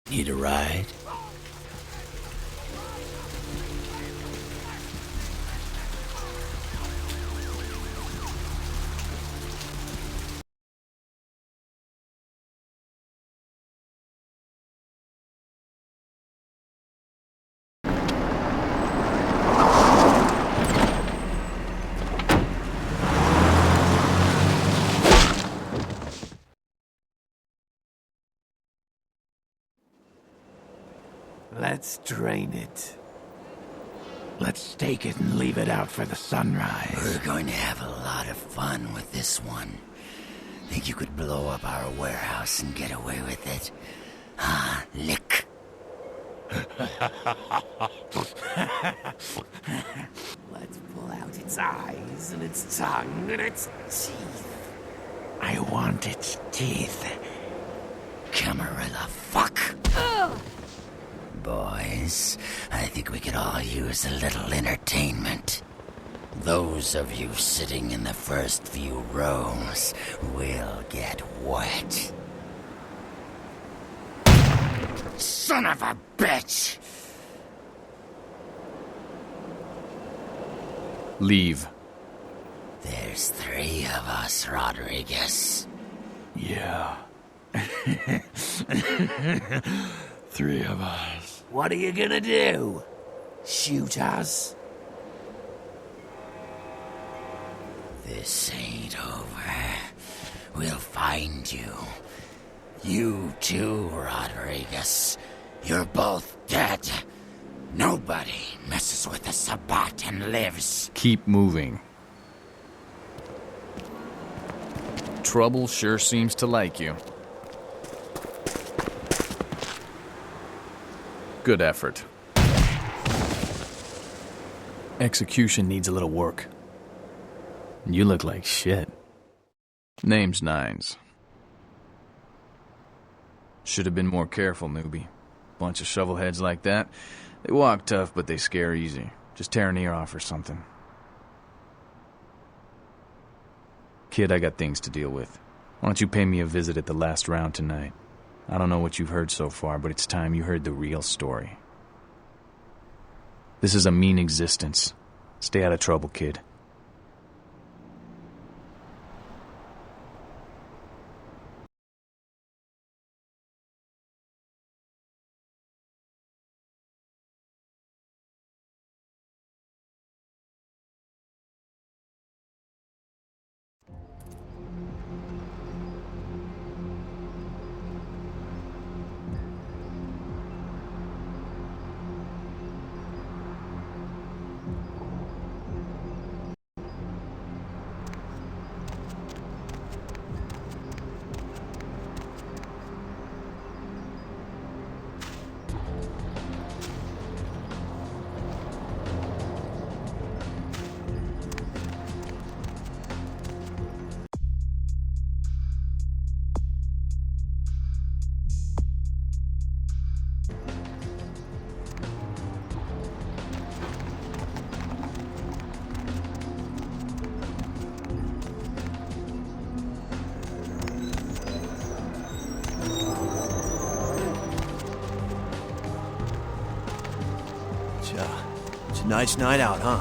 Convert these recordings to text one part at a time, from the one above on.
Need a ride? Let's drain it. Let's take it and leave it out for the sunrise. We're going to have a lot of fun with this one. Think you could blow up our warehouse and get away with it? Ah, lick. Let's pull out its eyes and its tongue and its teeth. I want its teeth. Camarilla, fuck. Ugh. Boys, I think we could all use a little entertainment. Those of you sitting in the first few rows will get wet. Son of a bitch! Leave. There's 3 of us, Rodriguez. Yeah. 3 of us. What are you gonna do? Shoot us? This ain't over. We'll find you. You too, Rodriguez. You're both dead. Nobody messes with the Sabbat and lives. Keep moving. Trouble sure seems to like you. Good effort. Execution needs a little work. You look like shit. Name's Nines. Should have been more careful, newbie. Bunch of shovelheads like that. They walk tough, but they scare easy. Just tear an ear off or something. Kid, I got things to deal with. Why don't you pay me a visit at the last round tonight? I don't know what you've heard so far, but it's time you heard the real story. This is a mean existence. Stay out of trouble, kid. It's a nice night out, huh?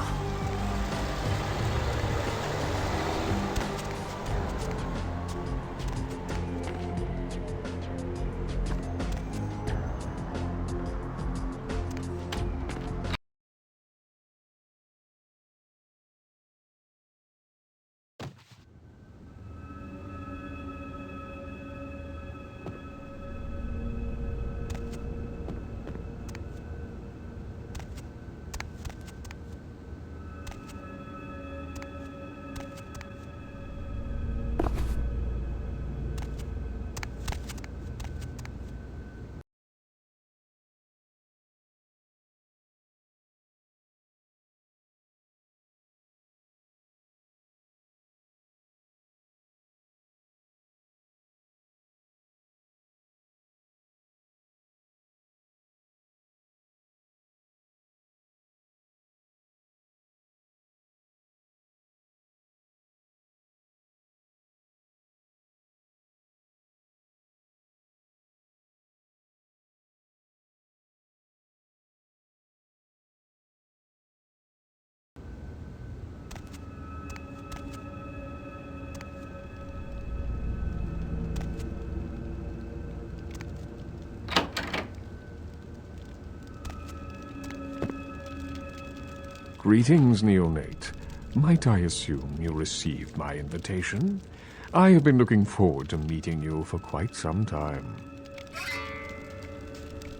Greetings, neonate. Might I assume you received my invitation? I have been looking forward to meeting you for quite some time.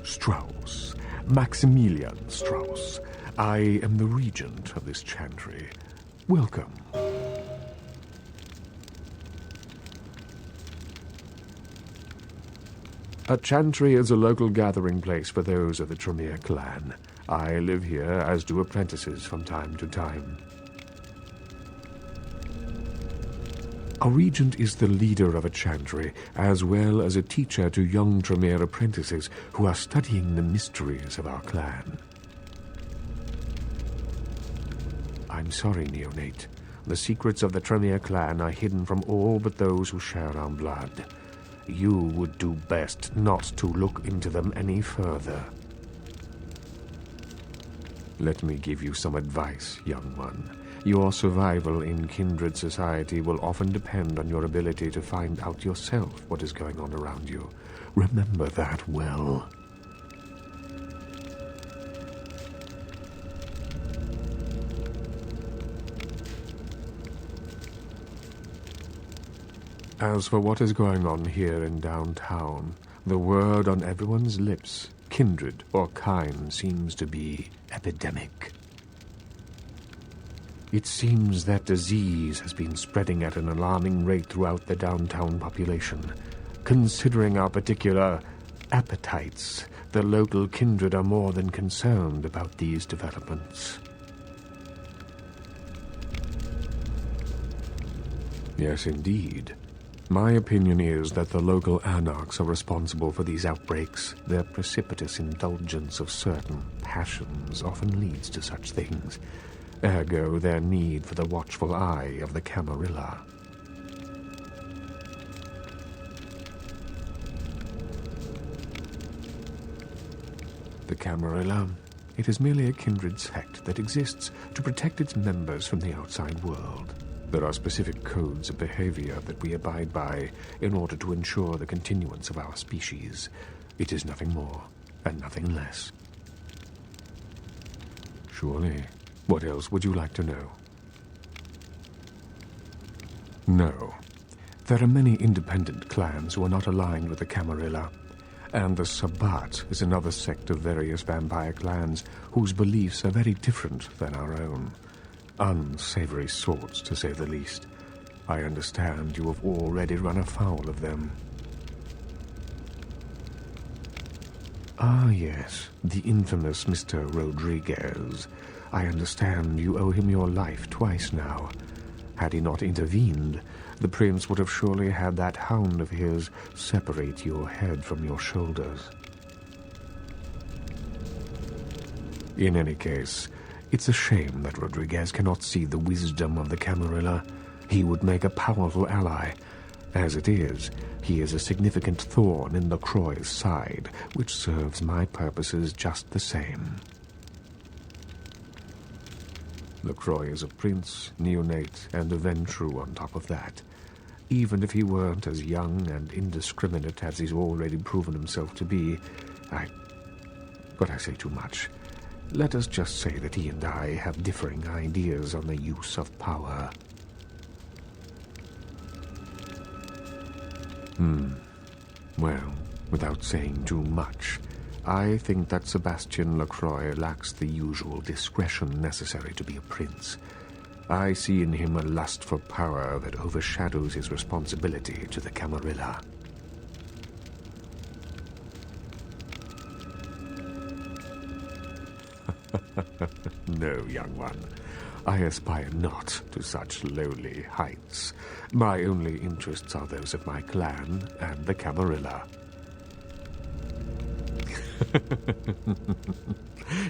Strauss. Maximilian Strauss. I am the regent of this chantry. Welcome. A chantry is a local gathering place for those of the Tremere clan. I live here, as do apprentices from time to time. A regent is the leader of a chantry, as well as a teacher to young Tremere apprentices who are studying the mysteries of our clan. I'm sorry, neonate. The secrets of the Tremere clan are hidden from all but those who share our blood. You would do best not to look into them any further. Let me give you some advice, young one. Your survival in kindred society will often depend on your ability to find out yourself what is going on around you. Remember that well. As for what is going on here in downtown, the word on everyone's lips, kindred or kind, seems to be epidemic. It seems that disease has been spreading at an alarming rate throughout the downtown population. Considering our particular appetites, the local kindred are more than concerned about these developments. Yes, indeed. My opinion is that the local anarchs are responsible for these outbreaks. Their precipitous indulgence of certain passions often leads to such things. Ergo, their need for the watchful eye of the Camarilla. The Camarilla? It is merely a kindred sect that exists to protect its members from the outside world. There are specific codes of behavior that we abide by in order to ensure the continuance of our species. It is nothing more and nothing less. Surely. What else would you like to know? No. There are many independent clans who are not aligned with the Camarilla, and the Sabbat is another sect of various vampire clans whose beliefs are very different than our own. Unsavory sorts, to say the least. I understand you have already run afoul of them. Ah, yes, the infamous Mr. Rodriguez. I understand you owe him your life twice now. Had he not intervened, the prince would have surely had that hound of his separate your head from your shoulders. In any case, it's a shame that Rodriguez cannot see the wisdom of the Camarilla. He would make a powerful ally. As it is, he is a significant thorn in LaCroix's side, which serves my purposes just the same. LaCroix is a prince, neonate, and a Ventrue on top of that. Even if he weren't as young and indiscriminate as he's already proven himself to be, But I say too much. Let us just say that he and I have differing ideas on the use of power. Well, without saying too much, I think that Sebastian LaCroix lacks the usual discretion necessary to be a prince. I see in him a lust for power that overshadows his responsibility to the Camarilla. No, young one. I aspire not to such lowly heights. My only interests are those of my clan and the Camarilla.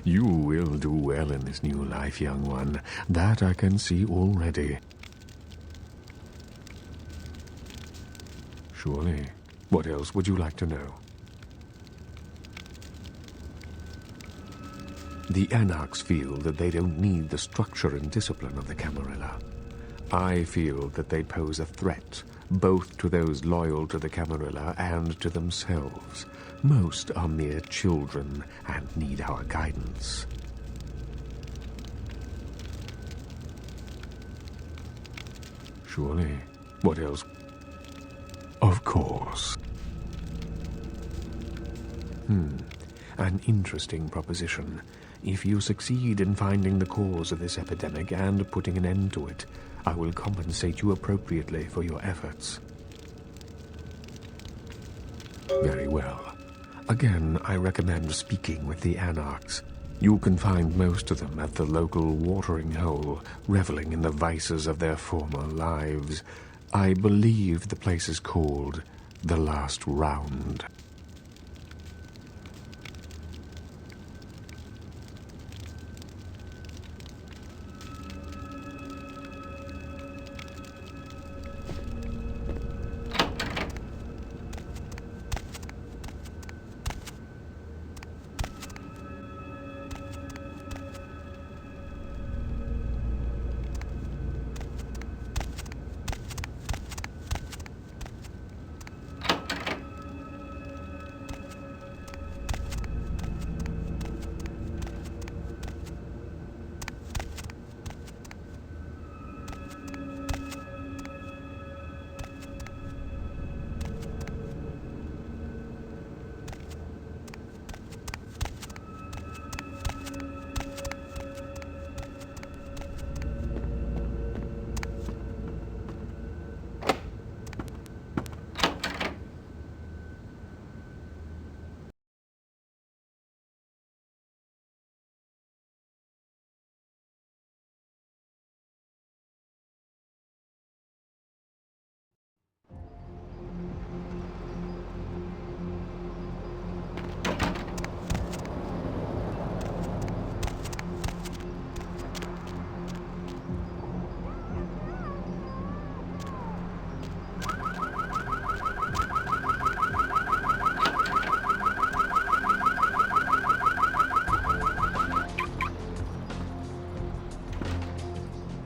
You will do well in this new life, young one. That I can see already. Surely. What else would you like to know? The Anarchs feel that they don't need the structure and discipline of the Camarilla. I feel that they pose a threat, both to those loyal to the Camarilla and to themselves. Most are mere children and need our guidance. Surely. What else? Of course. An interesting proposition. If you succeed in finding the cause of this epidemic and putting an end to it, I will compensate you appropriately for your efforts. Very well. Again, I recommend speaking with the Anarchs. You can find most of them at the local watering hole, reveling in the vices of their former lives. I believe the place is called The Last Round.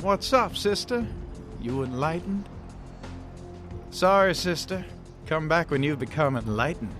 What's up, sister? You enlightened? Sorry, sister. Come back when you've become enlightened.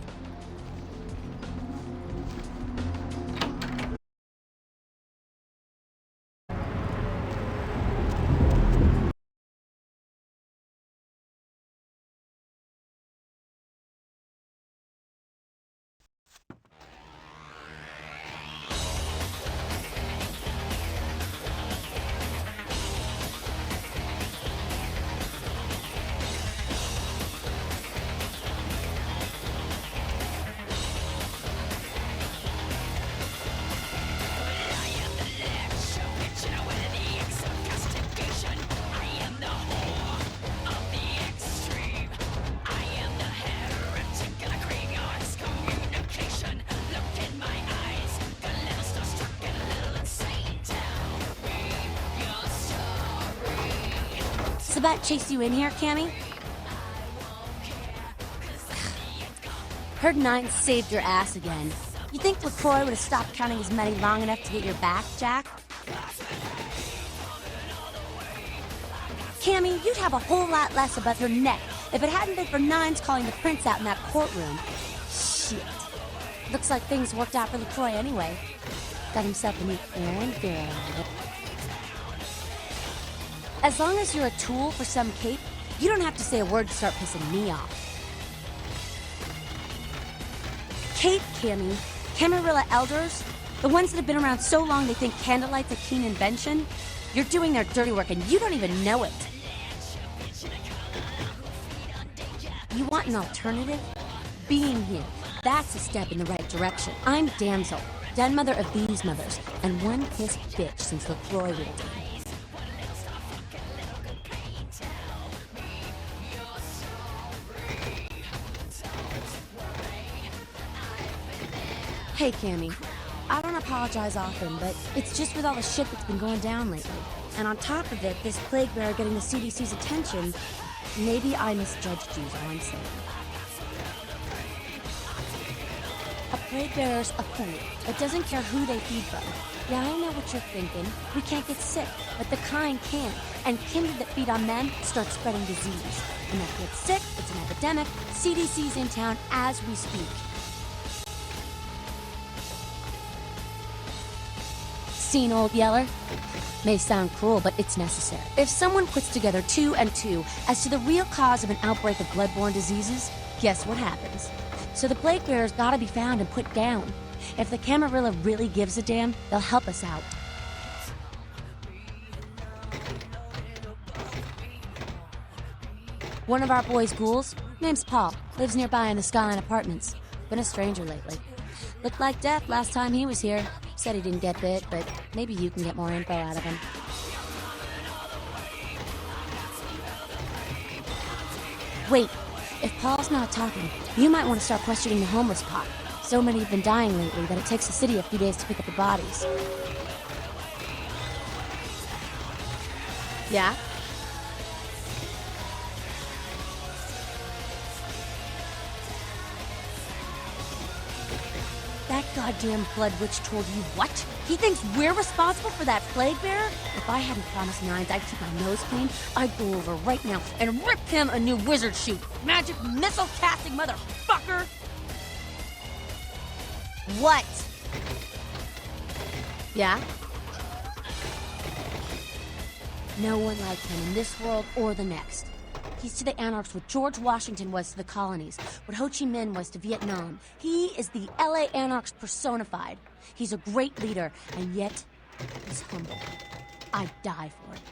Sabat chased you in here, Cammy? Heard Nine saved your ass again. You think LaCroix would have stopped counting his money long enough to get your back, Jack? Cammy, you'd have a whole lot less above your neck if it hadn't been for Nines calling the prince out in that courtroom. Shit. Looks like things worked out for LaCroix anyway. Got himself a new errand girl. As long as you're a tool for some cape, you don't have to say a word to start pissing me off. Cape, Cammy. Camarilla elders, the ones that have been around so long they think candlelight's a keen invention, you're doing their dirty work and you don't even know it. You want an alternative? Being here, that's a step in the right direction. I'm Damsel, den mother of these mothers, and one pissed bitch since LaCroix ruled me. Hey, Cammy. I don't apologize often, but it's just with all the shit that's been going down lately. And on top of it, this plague bearer getting the CDC's attention, maybe I misjudged you, is all I'm saying. A plague bearer's a fool. It doesn't care who they feed from. Yeah, I know what you're thinking. We can't get sick, but the kind can. And kindred that feed on them start spreading disease. And that gets sick, it's an epidemic. CDC's in town as we speak. Seen Old Yeller? May sound cruel, but it's necessary. If someone puts together 2 and 2 as to the real cause of an outbreak of bloodborne diseases, guess what happens? So the plague bearers gotta be found and put down. If the Camarilla really gives a damn, they'll help us out. One of our boys' ghouls, name's Paul, lives nearby in the Skyline Apartments. Been a stranger lately. Looked like death last time he was here. Said he didn't get bit, but maybe you can get more info out of him. Wait, if Paul's not talking, you might want to start questioning the homeless pot. So many have been dying lately that it takes the city a few days to pick up the bodies. Yeah? That goddamn blood witch told you what? He thinks we're responsible for that plague bearer? If I hadn't promised Nines I'd keep my nose clean, I'd go over right now and rip him a new wizard shoot. Magic missile casting motherfucker! What? Yeah? No one like him in this world or the next. He's to the Anarchs what George Washington was to the colonies, what Ho Chi Minh was to Vietnam. He is the LA Anarchs personified. He's a great leader, and yet he's humble. I'd die for it.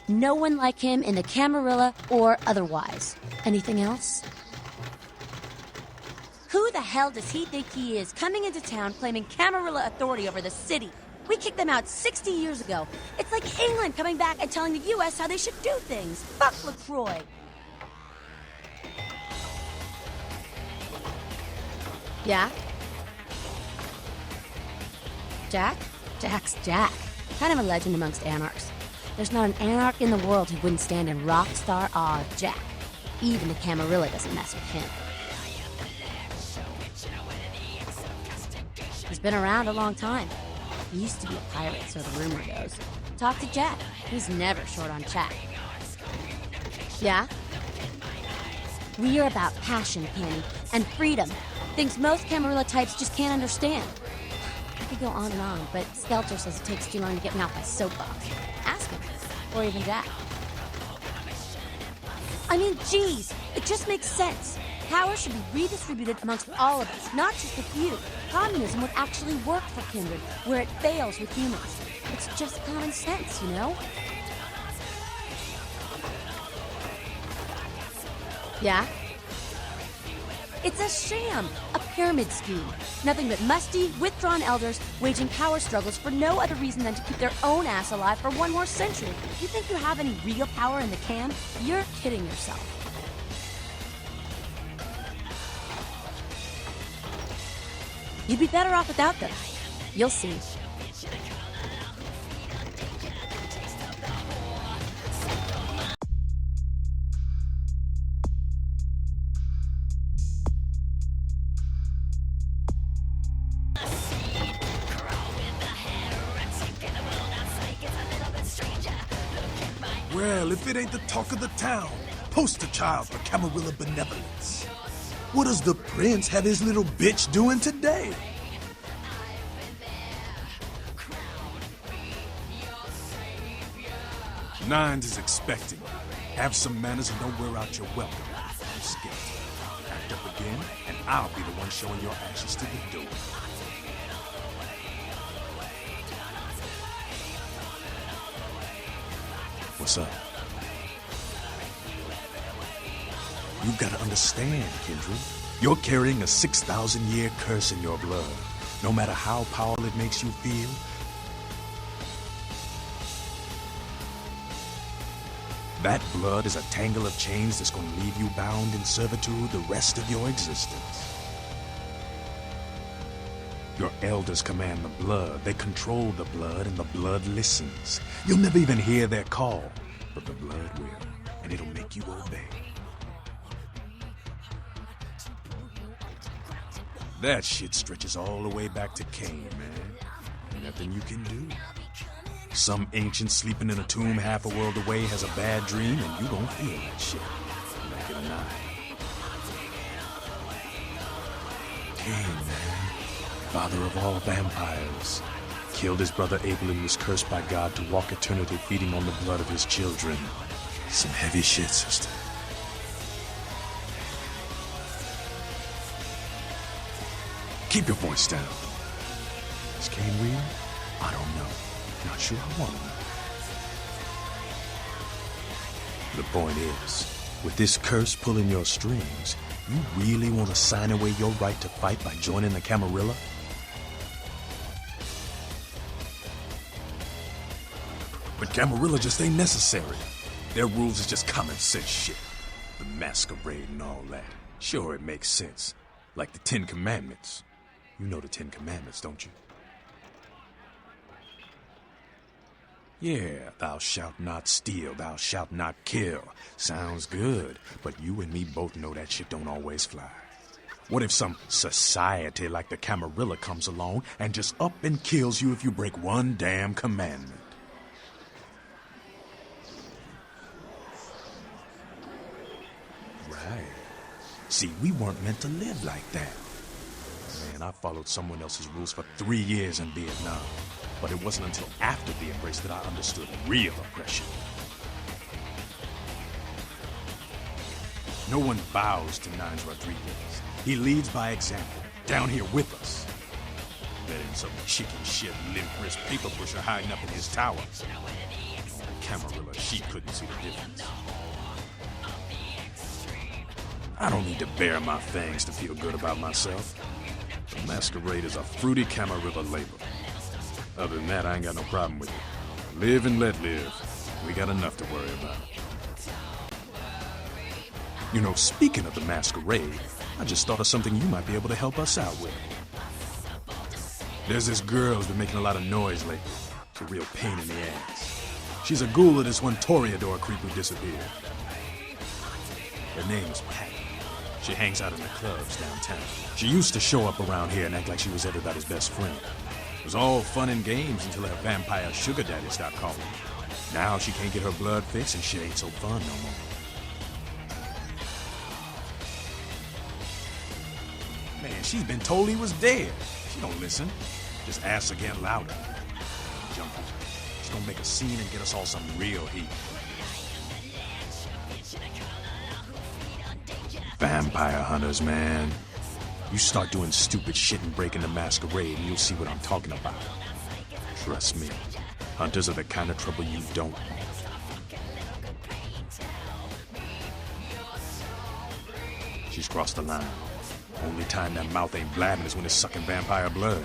No one like him in the Camarilla or otherwise. Anything else? Who the hell does he think he is, coming into town claiming Camarilla authority over the city? We kicked them out 60 years ago. It's like England coming back and telling the U.S. how they should do things. Fuck LaCroix. Yeah? Jack? Jack's Jack. Kind of a legend amongst Anarchs. There's not an Anarch in the world who wouldn't stand in rock star awe of Jack. Even the Camarilla doesn't mess with him. He's been around a long time. He used to be a pirate, so the rumor goes. Talk to Jack. He's never short on chat. Yeah? We are about passion, Penny, and freedom. Things most Camarilla types just can't understand. I could go on and on, but Skelter says it takes too long to get me off my soapbox. Ask him. Or even Jack. I mean, geez, it just makes sense. Power should be redistributed amongst all of us, not just a few. Communism would actually work for Kindred, where it fails with humans. It's just common sense, you know? Yeah? It's a sham, a pyramid scheme. Nothing but musty, withdrawn elders waging power struggles for no other reason than to keep their own ass alive for one more century. You think you have any real power in the cam? You're kidding yourself. You'd be better off without them. You'll see. Well, if it ain't the talk of the town, poster child for Camarilla benevolence. What does the prince have his little bitch doing today? Nines is expecting. Have some manners and don't wear out your welcome. I'm Skelter. Act up again, and I'll be the one showing your ashes to the door. What's up? You've got to understand, Kindred. You're carrying a 6,000-year curse in your blood. No matter how powerful it makes you feel, that blood is a tangle of chains that's going to leave you bound in servitude the rest of your existence. Your elders command the blood. They control the blood, and the blood listens. You'll never even hear their call, but the blood will, and it'll make you obey. That shit stretches all the way back to Cain, man. Nothing you can do. Some ancient sleeping in a tomb half a world away has a bad dream, and you gon' feel that shit. Like it or not. Cain, man. father of all vampires, killed his brother Abel and was cursed by God to walk eternity feeding on the blood of his children. Some heavy shit, sister. Keep your voice down. Is Cain real? I don't know. Not sure I want to know. The point is, with this curse pulling your strings, you really want to sign away your right to fight by joining the Camarilla? But Camarilla just ain't necessary. Their rules is just common sense shit. The Masquerade and all that. Sure, it makes sense. Like the 10 Commandments. You know the 10 Commandments, don't you? Yeah, thou shalt not steal, thou shalt not kill. Sounds good, but you and me both know that shit don't always fly. What if some society like the Camarilla comes along and just up and kills you if you break one damn commandment? Right. See, we weren't meant to live like that. Man, I followed someone else's rules for 3 years in Vietnam. But it wasn't until after the embrace that I understood real oppression. No one bows to Nines Rodriguez. He leads by example, down here with us. Better than some chicken shit, limp wrist paper pusher hiding up in his tower. Camarilla, she couldn't see the difference. I don't need to bare my fangs to feel good about myself. The Masquerade is a fruity Camarilla label. Other than that, I ain't got no problem with it. Live and let live. We got enough to worry about. You know, speaking of the Masquerade, I just thought of something you might be able to help us out with. There's this girl who's been making a lot of noise lately. It's a real pain in the ass. She's a ghoul of this one Toreador creep who disappeared. Her name's Pat. She hangs out in the clubs downtown. She used to show up around here and act like she was everybody's best friend. It was all fun and games until her vampire sugar daddy stopped calling. Now she can't get her blood fixed and shit ain't so fun no more. Man, she's been told he was dead. She don't listen. Just asks again louder. Jump on. She's gonna make a scene and get us all some real heat. Vampire hunters, man. You start doing stupid shit and breaking the Masquerade and you'll see what I'm talking about. Trust me, hunters are the kind of trouble you don't want. She's crossed the line. Only time that mouth ain't blabbing is when it's sucking vampire blood.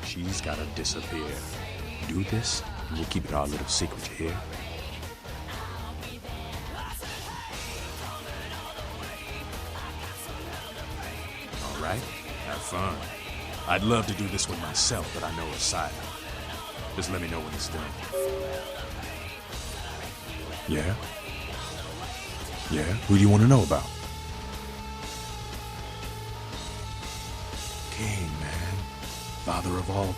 She's gotta disappear. Do this, and we'll keep it our little secret, you hear? Right? Have fun. I'd love to do this one myself, but I know asylum. Just let me know when it's done. Yeah? Yeah? Who do you want to know about? Cain, man. Father of all.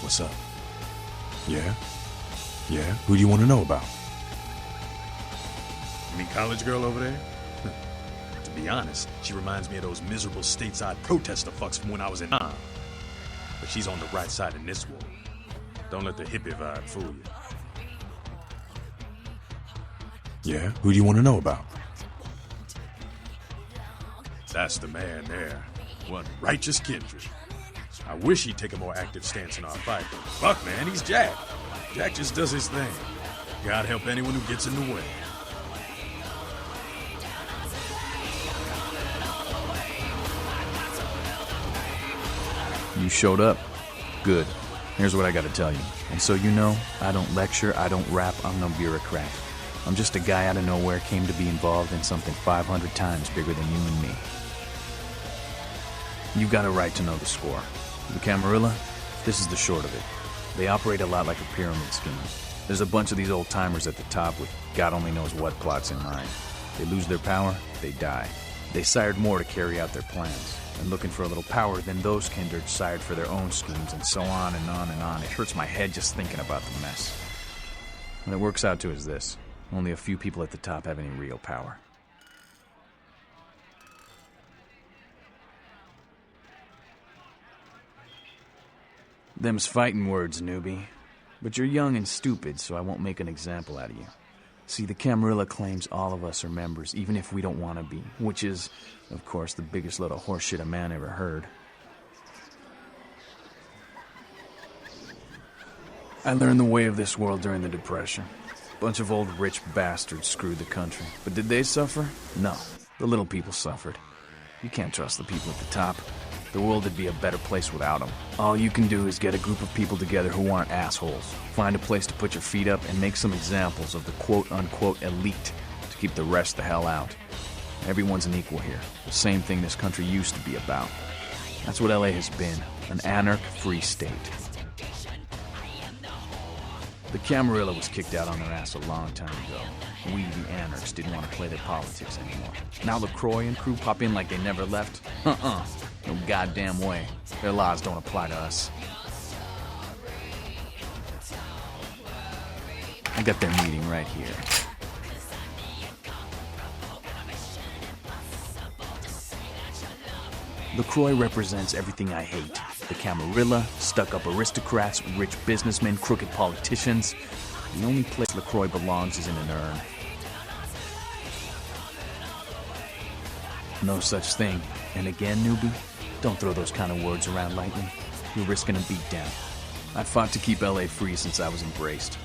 What's up? Yeah? Yeah? Who do you want to know about? You mean college girl over there? To be honest, she reminds me of those miserable stateside protester fucks from when I was in But she's on the right side in this war. Don't let the hippie vibe fool you. Yeah? Who do you want to know about? That's the man there. One righteous kindred. I wish he'd take a more active stance in our fight, but fuck, man, he's Jack. Jack just does his thing. God help anyone who gets in the way. You showed up. Good. Here's what I gotta tell you. And so you know, I don't lecture, I don't rap, I'm no bureaucrat. I'm just a guy out of nowhere came to be involved in something 500 times bigger than you and me. You got a right to know the score. The Camarilla, this is the short of it. They operate a lot like a pyramid scheme. There's a bunch of these old-timers at the top with God only knows what plots in mind. They lose their power, they die. They sired more to carry out their plans. And looking for a little power, then those kindred sired for their own schemes, and so on and on and on. It hurts my head just thinking about the mess. What it works out to is this. Only a few people at the top have any real power. Them's fighting words, newbie. But you're young and stupid, so I won't make an example out of you. See, the Camarilla claims all of us are members, even if we don't want to be, which is, of course, the biggest load of horseshit a man ever heard. I learned the way of this world during the Depression. Bunch of old rich bastards screwed the country. But did they suffer? No. The little people suffered. You can't trust the people at the top. The world would be a better place without them. All you can do is get a group of people together who aren't assholes. Find a place to put your feet up and make some examples of the quote-unquote elite to keep the rest the hell out. Everyone's an equal here. The same thing this country used to be about. That's what LA has been. An anarch-free state. The Camarilla was kicked out on their ass a long time ago. We, the anarchs, didn't want to play their politics anymore. Now LaCroix and crew pop in like they never left? No goddamn way. Their laws don't apply to us. I got their meeting right here. LaCroix represents everything I hate. The Camarilla, stuck-up aristocrats, rich businessmen, crooked politicians. The only place LaCroix belongs is in an urn. No such thing. And again, newbie, don't throw those kind of words around lightly. You're risking a beatdown. I fought to keep LA free since I was embraced.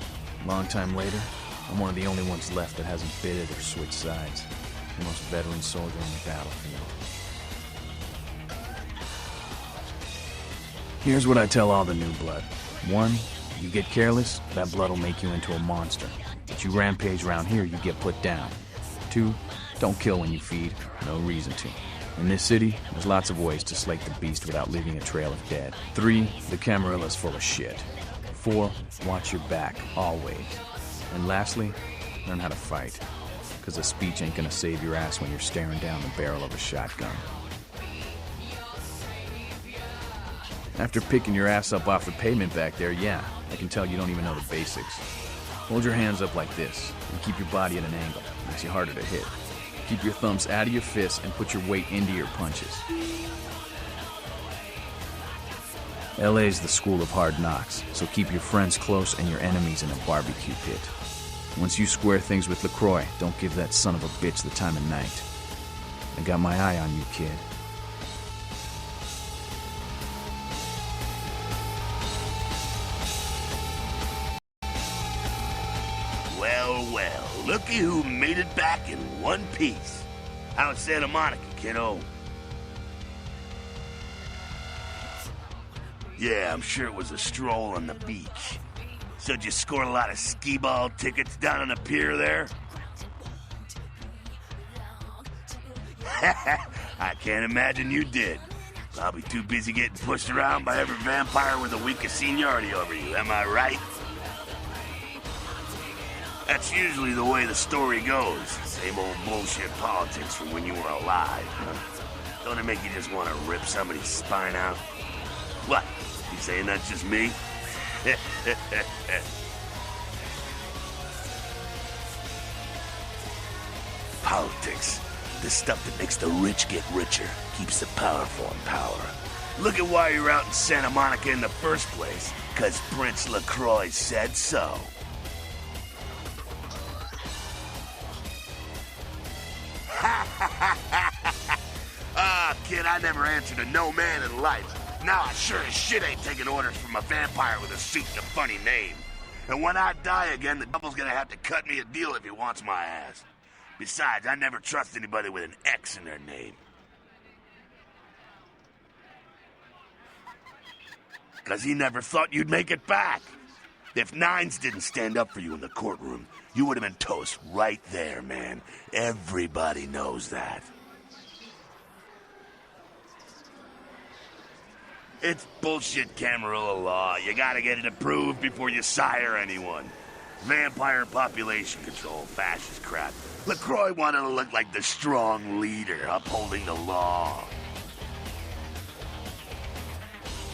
Long time later, I'm one of the only ones left that hasn't bidded or switched sides. The most veteran soldier on the battlefield. Here's what I tell all the new blood. 1, you get careless, that blood will make you into a monster. If you rampage around here, you get put down. 2, don't kill when you feed. No reason to. In this city, there's lots of ways to slake the beast without leaving a trail of dead. 3, the Camarilla's full of shit. 4, watch your back, always. And lastly, learn how to fight. Because a speech ain't gonna save your ass when you're staring down the barrel of a shotgun. After picking your ass up off the pavement back there, yeah, I can tell you don't even know the basics. Hold your hands up like this, and keep your body at an angle. Makes you harder to hit. Keep your thumbs out of your fists and put your weight into your punches. LA's the school of hard knocks, so keep your friends close and your enemies in a barbecue pit. Once you square things with LaCroix, don't give that son of a bitch the time of night. I got my eye on you, kid. Well, looky who made it back in one piece. How's Santa Monica, kiddo? Yeah, I'm sure it was a stroll on the beach. So did you score a lot of skee-ball tickets down on the pier there? I can't imagine you did. Probably too busy getting pushed around by every vampire with the weakest seniority over you, am I right? That's usually the way the story goes. Same old bullshit politics from when you were alive, huh? Don't it make you just want to rip somebody's spine out? What? You saying that's just me? Politics. The stuff that makes the rich get richer, keeps the powerful in power. Look at why you're out in Santa Monica in the first place. 'Cause Prince LaCroix said so. Kid, I never answered to no man in life. Now I sure as shit ain't taking orders from a vampire with a suit and a funny name. And when I die again, the devil's gonna have to cut me a deal if he wants my ass. Besides, I never trust anybody with an X in their name. 'Cause he never thought you'd make it back. If Nines didn't stand up for you in the courtroom, you would have been toast right there, man. Everybody knows that. It's bullshit Camarilla law. You gotta get it approved before you sire anyone. Vampire population control, fascist crap. LaCroix wanted to look like the strong leader, upholding the law.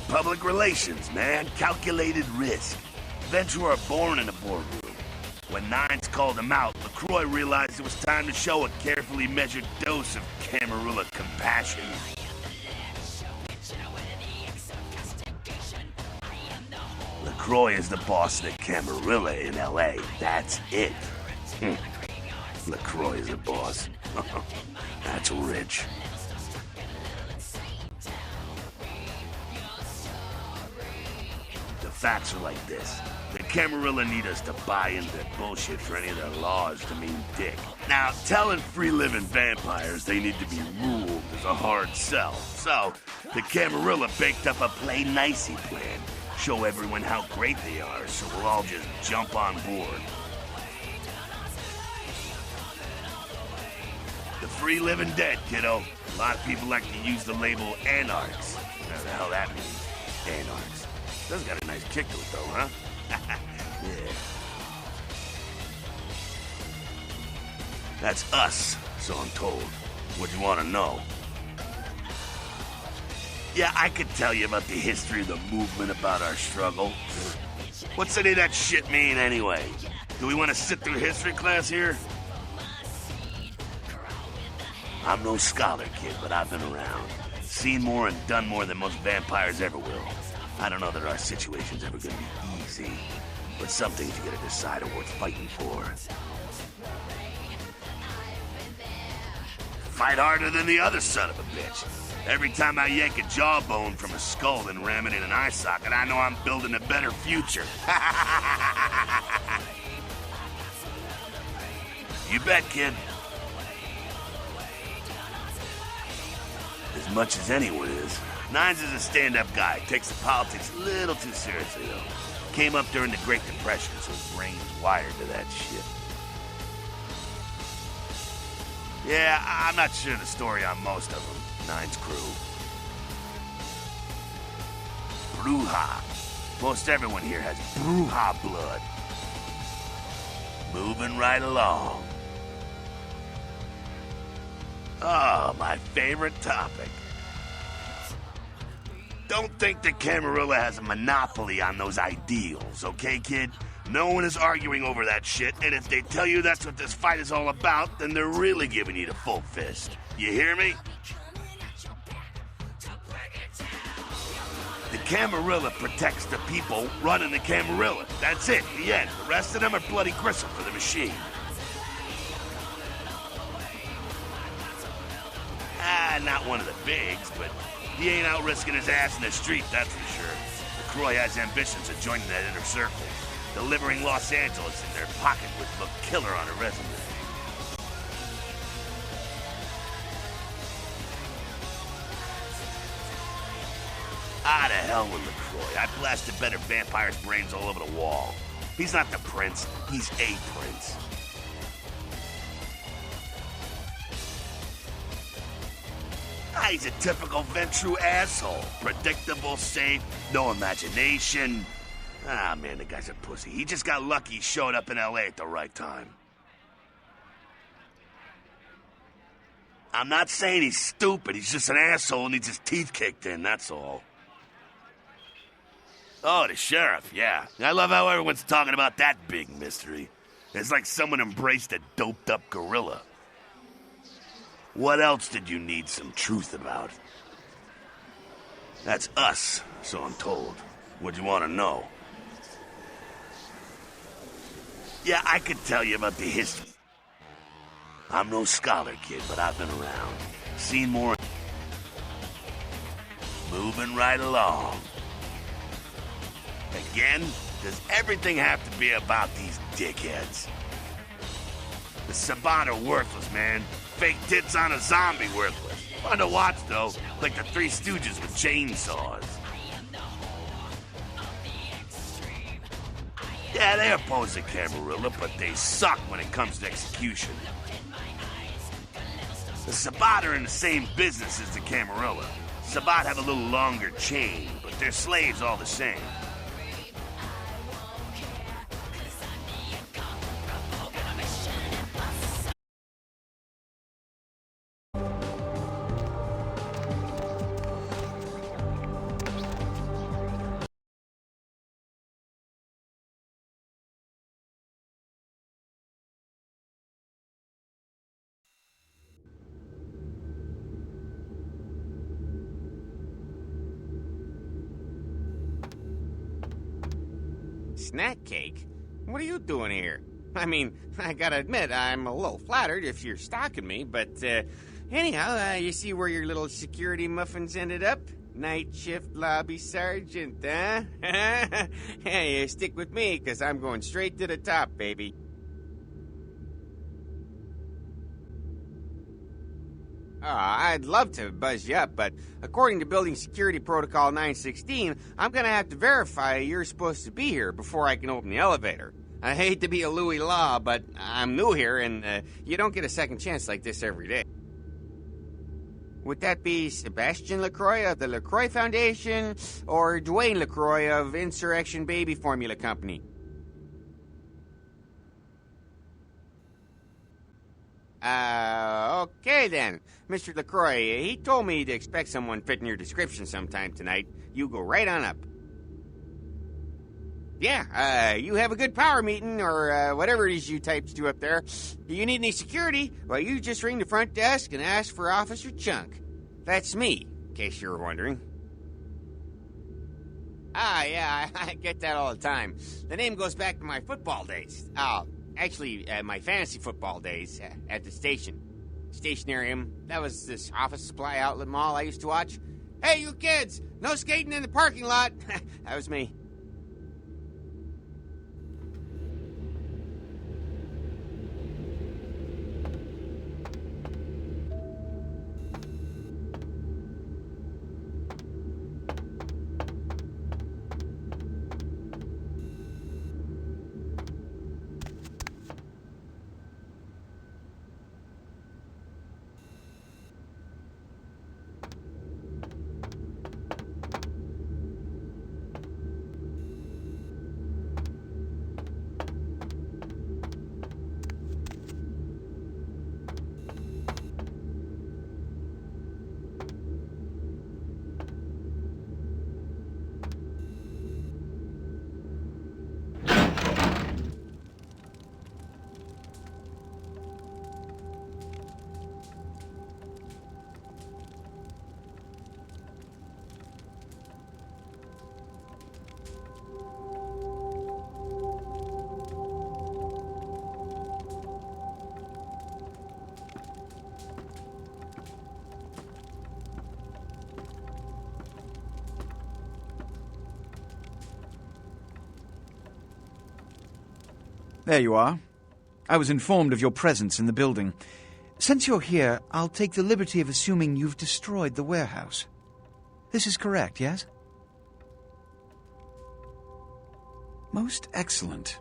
Public relations, man. Calculated risk. Ventrue are born in a boardroom. When Nines called him out, LaCroix realized it was time to show a carefully measured dose of Camarilla compassion. LaCroix is the boss of the Camarilla in L.A. That's it. LaCroix is the boss. That's rich. The facts are like this. The Camarilla need us to buy into their bullshit for any of their laws to mean dick. Now, telling free-living vampires they need to be ruled is a hard sell. So, the Camarilla baked up a play-nicey plan. Show everyone how great they are, so we'll all just jump on board. The free-living dead, kiddo. A lot of people like to use the label anarchs. Whatever the hell that means. Anarchs. Does got a nice kick to it, though, huh? Yeah. That's us, so I'm told. What do you want to know? Yeah, I could tell you about the history of the movement, about our struggle. What's any of that shit mean, anyway? Do we want to sit through history class here? I'm no scholar, kid, but I've been around. Seen more and done more than most vampires ever will. I don't know that our situation's ever gonna be easy, but some things you gotta decide are worth fighting for. Fight harder than the other son of a bitch. Every time I yank a jawbone from a skull and ram it in an eye socket, I know I'm building a better future. You bet, kid. As much as anyone is. Nines is a stand-up guy. Takes the politics a little too seriously, though. Came up during the Great Depression, so his brain's wired to that shit. Yeah, I'm not sure the story on most of them. Nines crew. Bruja. Most everyone here has Bruja blood. Moving right along. Oh, my favorite topic. Don't think the Camarilla has a monopoly on those ideals, okay, kid? No one is arguing over that shit, and if they tell you that's what this fight is all about, then they're really giving you the full fist. You hear me? The Camarilla protects the people running the Camarilla. That's it, the end. The rest of them are bloody gristle for the machine. Not one of the bigs, but he ain't out risking his ass in the street, that's for sure. LaCroix has ambitions of joining that inner circle. Delivering Los Angeles in their pocket would look killer on a resume. Ah, to hell with LaCroix. I blasted better vampires' brains all over the wall. He's not the prince, he's a prince. He's a typical Ventrue asshole. Predictable, safe, no imagination. Ah, man, the guy's a pussy. He just got lucky he showed up in L.A. at the right time. I'm not saying he's stupid. He's just an asshole and needs his teeth kicked in, that's all. Oh, the sheriff, yeah. I love how everyone's talking about that big mystery. It's like someone embraced a doped-up gorilla. What else did you need some truth about? That's us, so I'm told. What do you want to know? Yeah, I could tell you about the history. I'm no scholar, kid, but I've been around. Seen more. Moving right along. Again, does everything have to be about these dickheads? The Sabbat are worthless, man. Fake tits on a zombie worthless. Fun to watch, though. Like the Three Stooges with chainsaws. Yeah, they oppose the Camarilla, but they suck when it comes to execution. The Sabbat are in the same business as the Camarilla. Sabbat have a little longer chain, but they're slaves all the same. snack cake? What are you doing here? I mean, I gotta admit, I'm a little flattered if you're stalking me, but, anyhow, you see where your little security muffins ended up? Night shift lobby sergeant, huh? Hey, stick with me, because I'm going straight to the top, baby. I'd love to buzz you up, but according to Building Security Protocol 916, I'm gonna have to verify you're supposed to be here before I can open the elevator. I hate to be a Louis Law, but I'm new here, and you don't get a second chance like this every day. Would that be Sebastian LaCroix of the LaCroix Foundation, or Dwayne LaCroix of Insurrection Baby Formula Company? Okay then. Mr. LaCroix, he told me to expect someone fitting your description sometime tonight. You go right on up. Yeah, you have a good power meeting, or whatever it is you types do up there. You need any security? Well, you just ring the front desk and ask for Officer Chunk. That's me, in case you were wondering. Yeah, I get that all the time. The name goes back to my football days. Actually, my fantasy football days at the station. Stationarium. That was this office supply outlet mall I used to watch. Hey, you kids! No skating in the parking lot! That was me. There you are. I was informed of your presence in the building. Since you're here, I'll take the liberty of assuming you've destroyed the warehouse. This is correct, yes? Most excellent.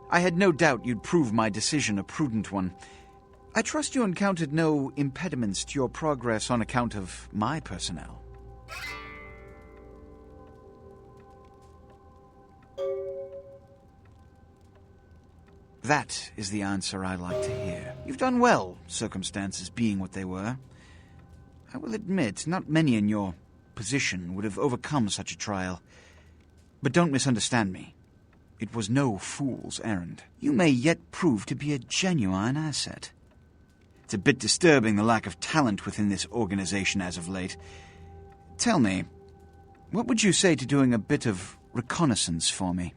I had no doubt you'd prove my decision a prudent one. I trust you encountered no impediments to your progress on account of my personnel. That is the answer I like to hear. You've done well, circumstances being what they were. I will admit, not many in your position would have overcome such a trial. But don't misunderstand me. It was no fool's errand. You may yet prove to be a genuine asset. It's a bit disturbing, the lack of talent within this organization as of late. Tell me, what would you say to doing a bit of reconnaissance for me?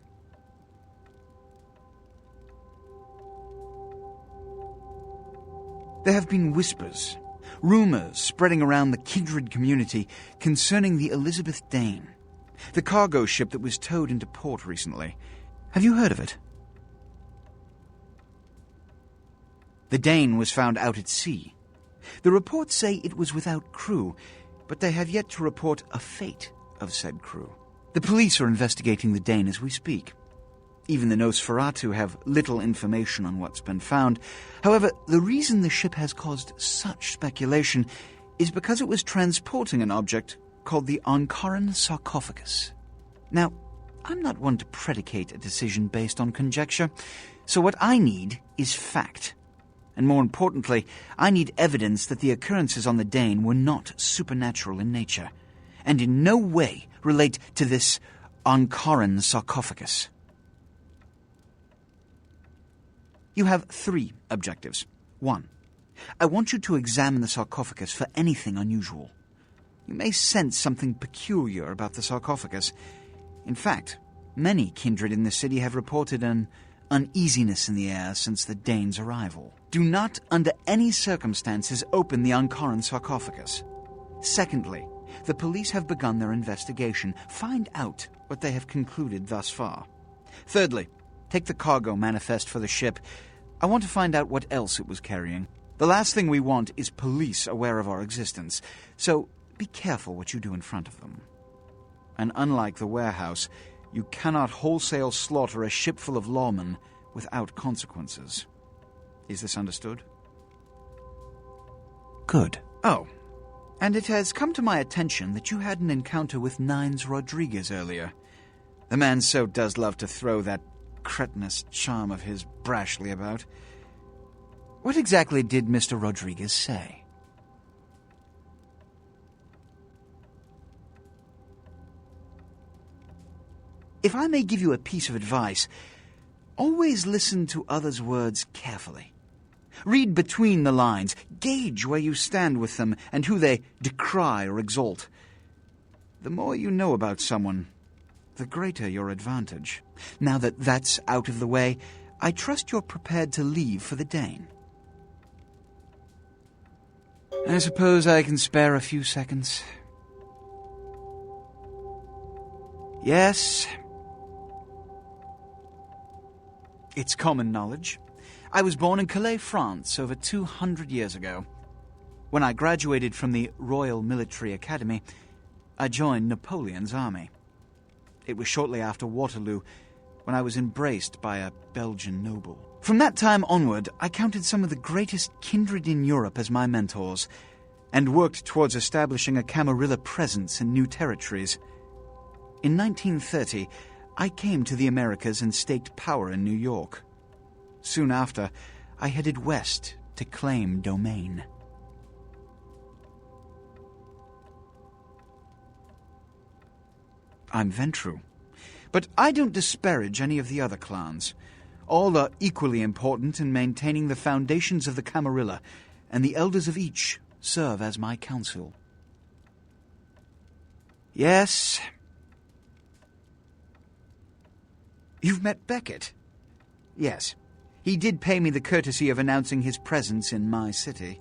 There have been whispers, rumors spreading around the kindred community concerning the Elizabeth Dane, the cargo ship that was towed into port recently. Have you heard of it? The Dane was found out at sea. The reports say it was without crew, but they have yet to report a fate of said crew. The police are investigating the Dane as we speak. Even the Nosferatu have little information on what's been found. However, the reason the ship has caused such speculation is because it was transporting an object called the Ankaran Sarcophagus. Now, I'm not one to predicate a decision based on conjecture, so what I need is fact. And more importantly, I need evidence that the occurrences on the Dane were not supernatural in nature, and in no way relate to this Ankaran Sarcophagus. You have 3 objectives. 1. I want you to examine the sarcophagus for anything unusual. You may sense something peculiar about the sarcophagus. In fact, Many kindred in the city have reported an uneasiness in the air since the Danes' arrival. Do not, under any circumstances, open the Ankaran sarcophagus. Secondly, the police have begun their investigation. Find out what they have concluded thus far. Thirdly, take the cargo manifest for the ship. I want to find out what else it was carrying. The last thing we want is police aware of our existence, so be careful what you do in front of them. And unlike the warehouse, you cannot wholesale slaughter a ship full of lawmen without consequences. Is this understood? Good. Oh, and it has come to my attention that you had an encounter with Nines Rodriguez earlier. The man so does love to throw that cretinous charm of his brashly about. What exactly did Mr. Rodriguez say? If I may give you a piece of advice, always listen to others' words carefully. Read between the lines, gauge where you stand with them and who they decry or exalt. The more you know about someone, the greater your advantage. Now that that's out of the way, I trust you're prepared to leave for the Dane. I suppose I can spare a few seconds. Yes. It's common knowledge. I was born in Calais, France, over 200 years ago. When I graduated from the Royal Military Academy, I joined Napoleon's army. It was shortly after Waterloo, when I was embraced by a Belgian noble. From that time onward, I counted some of the greatest kindred in Europe as my mentors, and worked towards establishing a Camarilla presence in new territories. In 1930, I came to the Americas and staked power in New York. Soon after, I headed west to claim domain. I'm Ventrue, but I don't disparage any of the other clans. All are equally important in maintaining the foundations of the Camarilla, and the elders of each serve as my council. Yes. You've met Beckett? Yes. He did pay me the courtesy of announcing his presence in my city.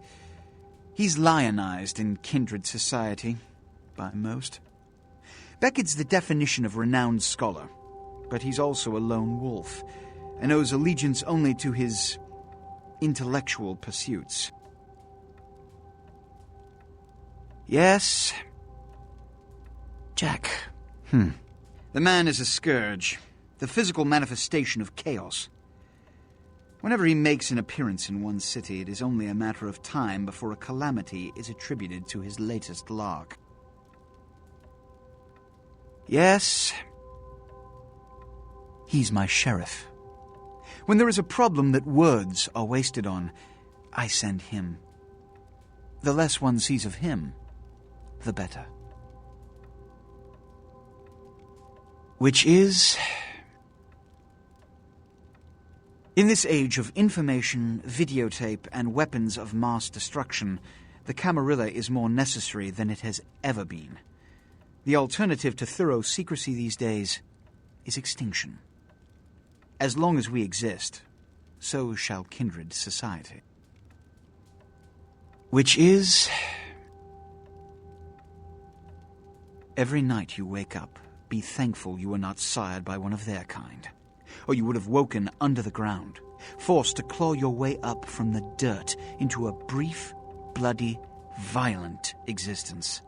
He's lionized in kindred society, by most. Beckett's the definition of renowned scholar, but he's also a lone wolf, and owes allegiance only to his intellectual pursuits. Yes. Jack. The man is a scourge, the physical manifestation of chaos. Whenever he makes an appearance in one city, it is only a matter of time before a calamity is attributed to his latest lark. Yes. He's my sheriff. When there is a problem that words are wasted on, I send him. The less one sees of him, the better. Which is... In this age of information, videotape, and weapons of mass destruction, the Camarilla is more necessary than it has ever been. The alternative to thorough secrecy these days is extinction. As long as we exist, so shall kindred society. Which is... Every night you wake up, be thankful you were not sired by one of their kind, or you would have woken under the ground, forced to claw your way up from the dirt into a brief, bloody, violent existence.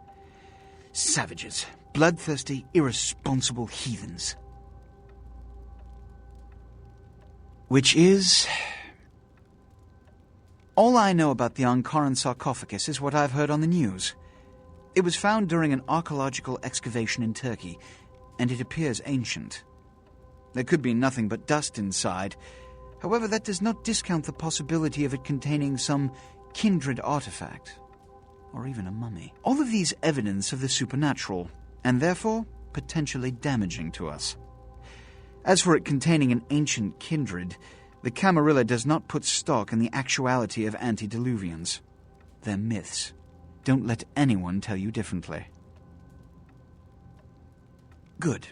Savages, bloodthirsty, irresponsible heathens. Which is... All I know about the Ankaran sarcophagus is what I've heard on the news. It was found during an archaeological excavation in Turkey, and it appears ancient. There could be nothing but dust inside. However, that does not discount the possibility of it containing some kindred artifact, or even a mummy. All of these evidence of the supernatural, and therefore potentially damaging to us. As for it containing an ancient kindred, the Camarilla does not put stock in the actuality of antediluvians. They're myths. Don't let anyone tell you differently. Good.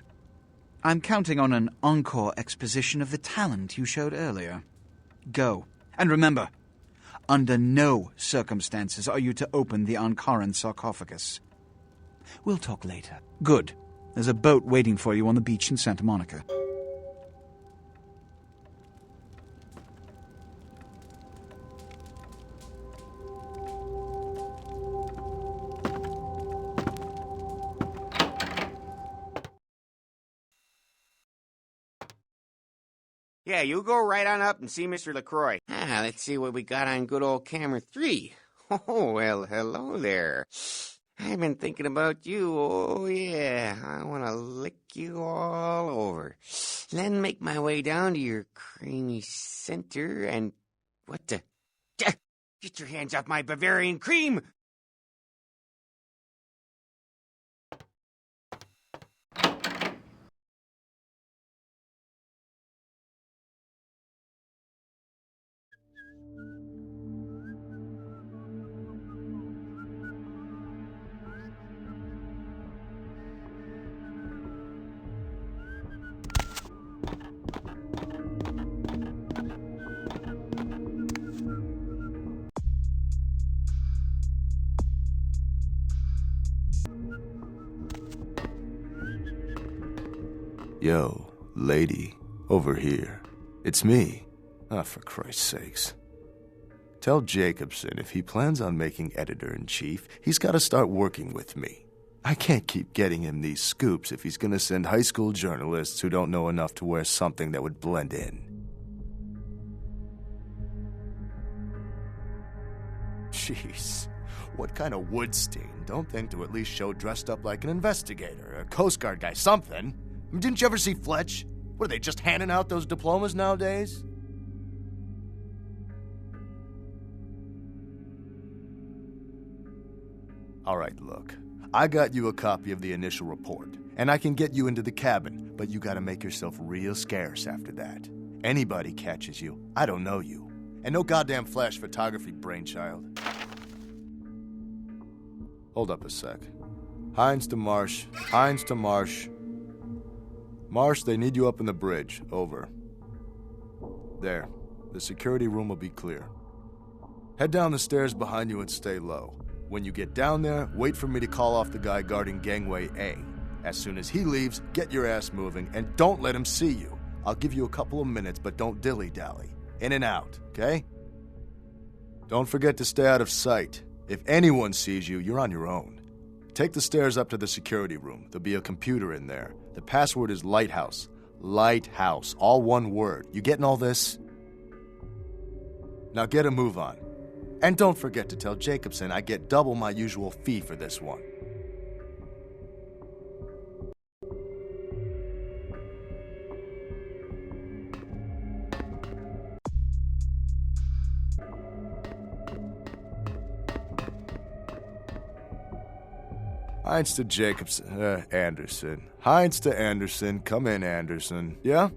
I'm counting on an encore exposition of the talent you showed earlier. Go. And remember, under no circumstances are you to open the Ankaran sarcophagus. We'll talk later. Good. There's a boat waiting for you on the beach in Santa Monica. Yeah, you go right on up and see Mr. LaCroix. Let's see what we got on good old camera 3. Oh, well, hello there. I've been thinking about you, oh yeah. I want to lick you all over. Then make my way down to your creamy center and... What the... Get your hands off my Bavarian cream! Yo, lady, over here. It's me. Ah, for Christ's sakes. Tell Jacobson if he plans on making editor-in-chief, he's got to start working with me. I can't keep getting him these scoops if he's going to send high school journalists who don't know enough to wear something that would blend in. Jeez, what kind of Woodstein don't think to at least show dressed up like an investigator, a Coast Guard guy, something? I mean, didn't you ever see Fletch? What, are they just handing out those diplomas nowadays? All right, look. I got you a copy of the initial report, and I can get you into the cabin, but you gotta make yourself real scarce after that. Anybody catches you, I don't know you. And no goddamn flash photography, brainchild. Hold up a sec. Hines to Marsh. Hines to Marsh. Marsh, they need you up in the bridge. Over. There. The security room will be clear. Head down the stairs behind you and stay low. When you get down there, wait for me to call off the guy guarding gangway A. As soon as he leaves, get your ass moving, and don't let him see you. I'll give you a couple of minutes, but don't dilly-dally. In and out, okay? Don't forget to stay out of sight. If anyone sees you, you're on your own. Take the stairs up to the security room. There'll be a computer in there. The password is Lighthouse. Lighthouse. All one word. You getting all this? Now get a move on. And don't forget to tell Jacobson I get double my usual fee for this one. Hines to Jacobson, Anderson. Hines to Anderson. Come in, Anderson. Yeah?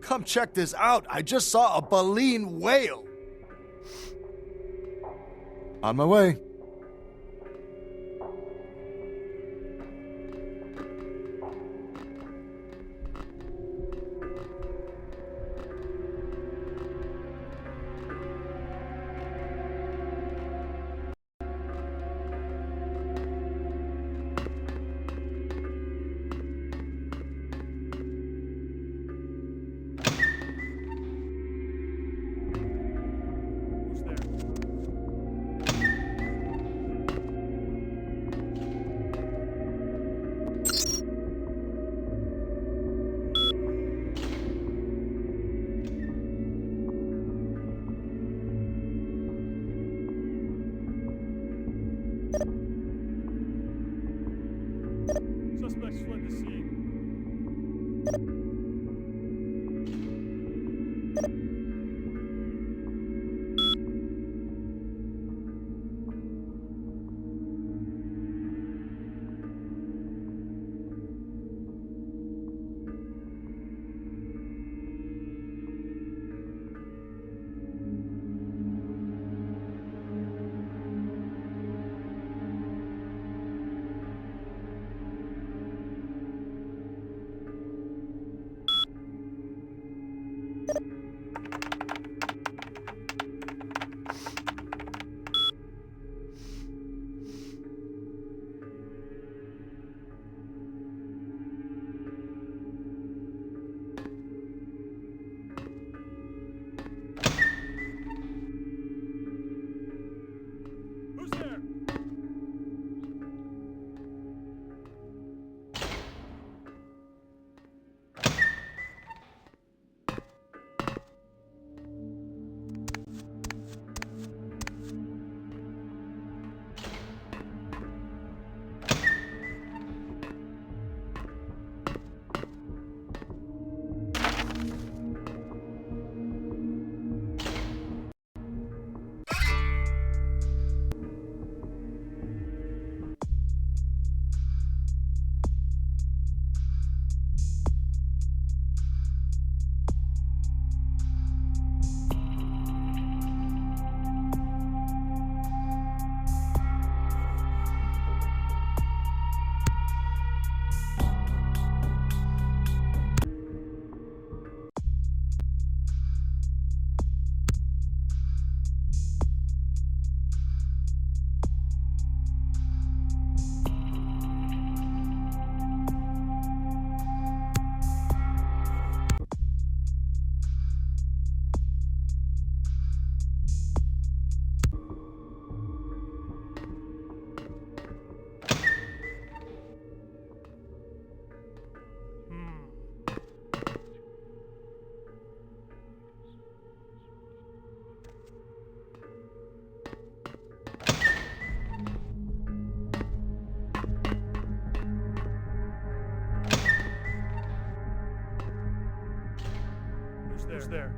Come check this out. I just saw a baleen whale. On my way. Who's there?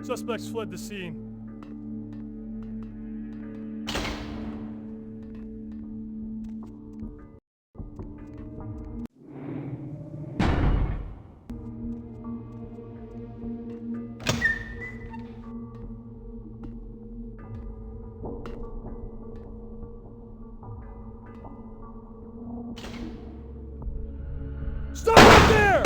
Suspects fled the scene. Stop right there!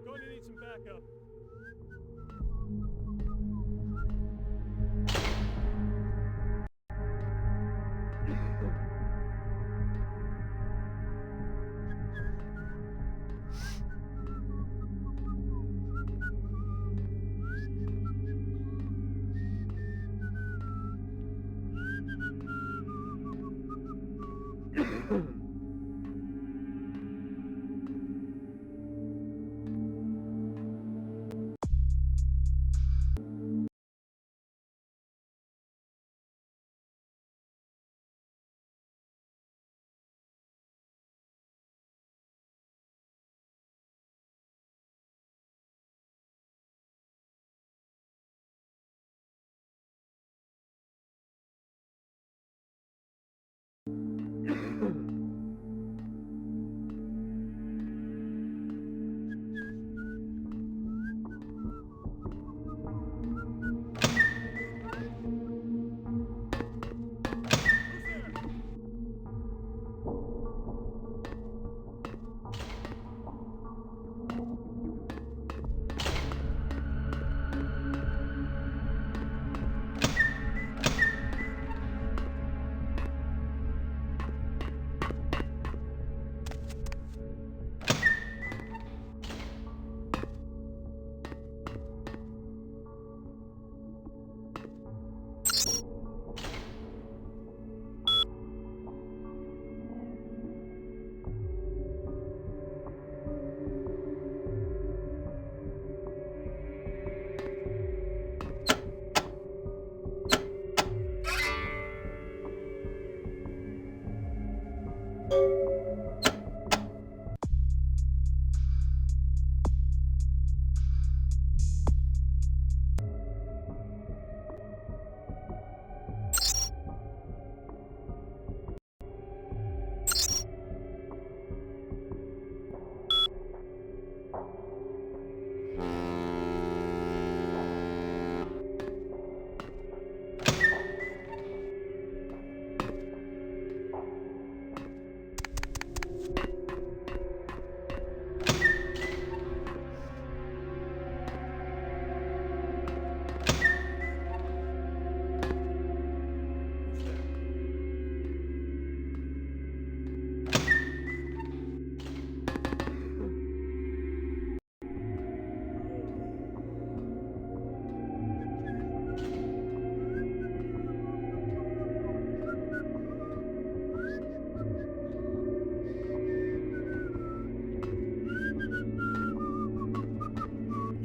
Going to need some backup.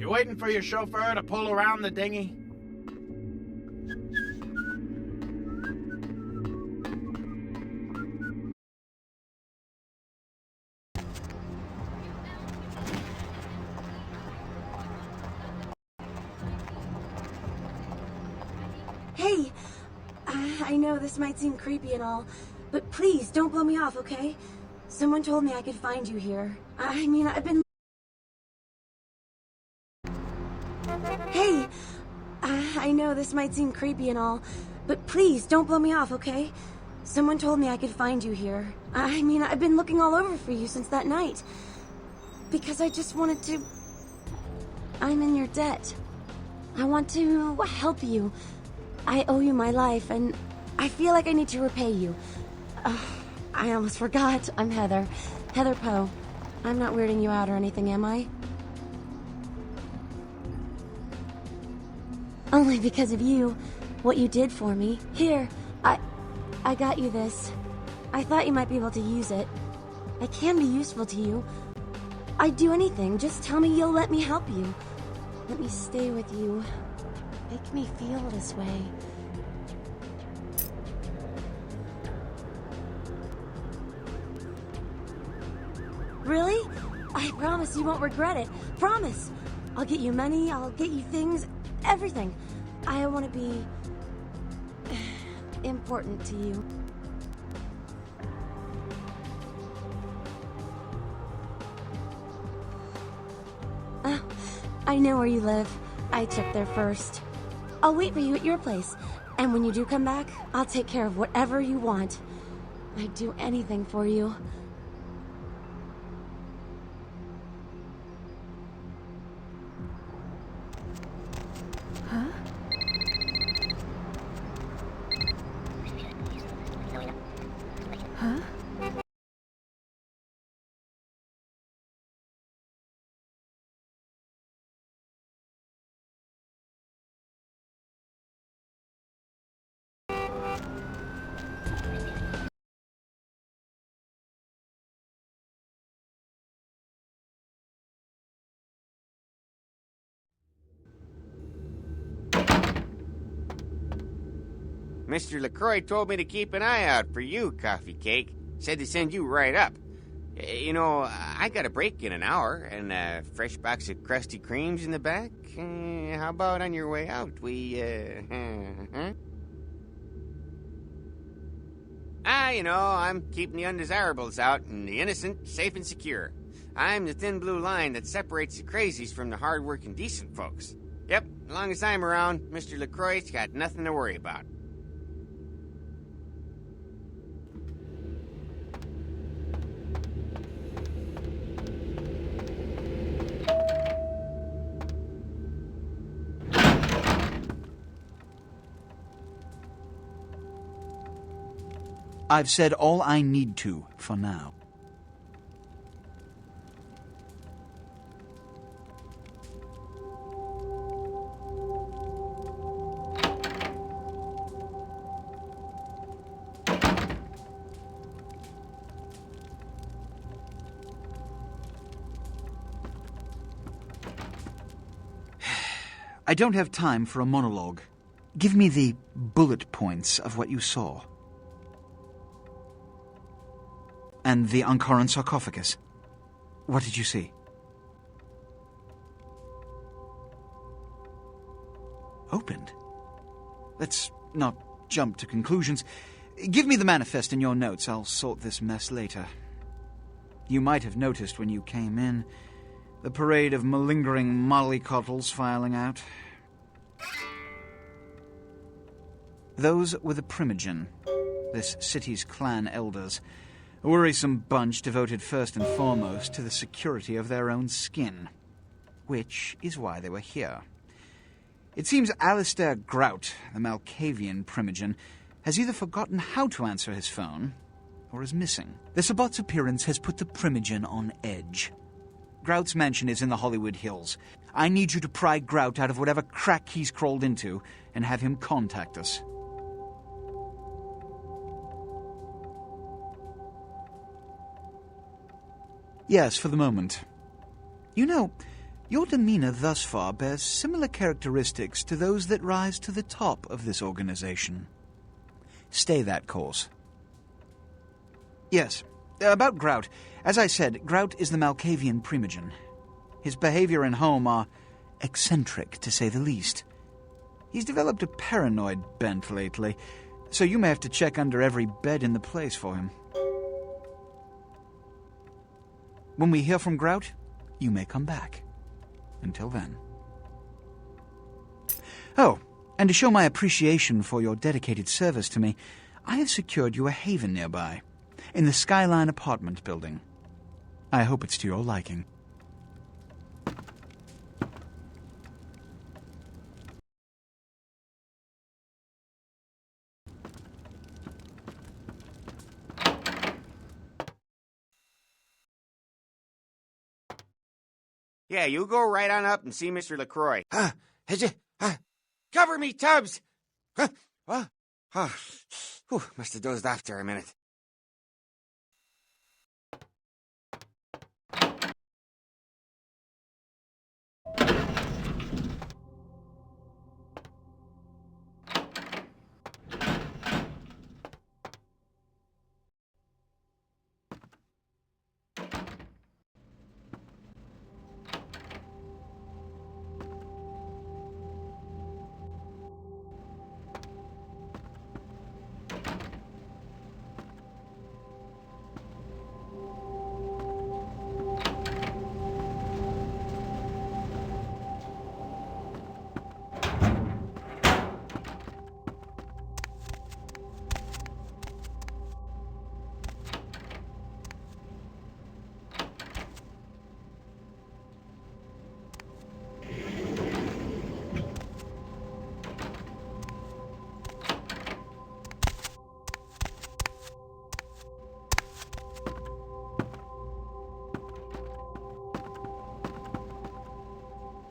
You waiting for your chauffeur to pull around the dinghy? Hey, I know this might seem creepy and all, but please don't blow me off, okay? Someone told me I could find you here. I mean, I've been Hey! I know this might seem creepy and all, but please don't blow me off, okay? Someone told me I could find you here. I mean, I've been looking all over for you since that night. Because I just wanted to... I'm in your debt. I want to help you. I owe you my life, and I feel like I need to repay you. I almost forgot. I'm Heather. Heather Poe. I'm not weirding you out or anything, am I? Only because of you. What you did for me. Here, I got you this. I thought you might be able to use it. I can be useful to you. I'd do anything. Just tell me you'll let me help you. Let me stay with you. Make me feel this way. Really? I promise you won't regret it. Promise! I'll get you money, I'll get you things, everything. I want to be... important to you. I know where you live. I checked there first. I'll wait for you at your place. And when you do come back, I'll take care of whatever you want. I'd do anything for you. Huh? Huh? Mr. LaCroix told me to keep an eye out for you, Coffee Cake. Said to send you right up. You know, I got a break in an hour, and a fresh box of Krusty Kremes in the back. How about on your way out, we, huh? You know, I'm keeping the undesirables out and the innocent safe and secure. I'm the thin blue line that separates the crazies from the hard-working decent folks. Yep, as long as I'm around, Mr. LaCroix's got nothing to worry about. I've said all I need to for now. I don't have time for a monologue. Give me the bullet points of what you saw. And the Ankaran sarcophagus. What did you see? Opened? Let's not jump to conclusions. Give me the manifest in your notes. I'll sort this mess later. You might have noticed when you came in the parade of malingering mollycoddles filing out. Those were the Premonition, this city's clan elders. A worrisome bunch devoted first and foremost to the security of their own skin. Which is why they were here. It seems Alistair Grout, the Malkavian Premonition, has either forgotten how to answer his phone, or is missing. The Sabbat's appearance has put the Premonition on edge. Grout's mansion is in the Hollywood Hills. I need you to pry Grout out of whatever crack he's crawled into, and have him contact us. Yes, for the moment. You know, your demeanor thus far bears similar characteristics to those that rise to the top of this organization. Stay that course. Yes, about Grout. As I said, Grout is the Malkavian Premonition. His behavior and home are eccentric, to say the least. He's developed a paranoid bent lately, so you may have to check under every bed in the place for him. When we hear from Grout, you may come back. Until then. Oh, and to show my appreciation for your dedicated service to me, I have secured you a haven nearby, in the Skyline apartment building. I hope it's to your liking. Yeah, you go right on up and see Mr. LaCroix. Cover me, Tubbs! What? Must have dozed off there a minute.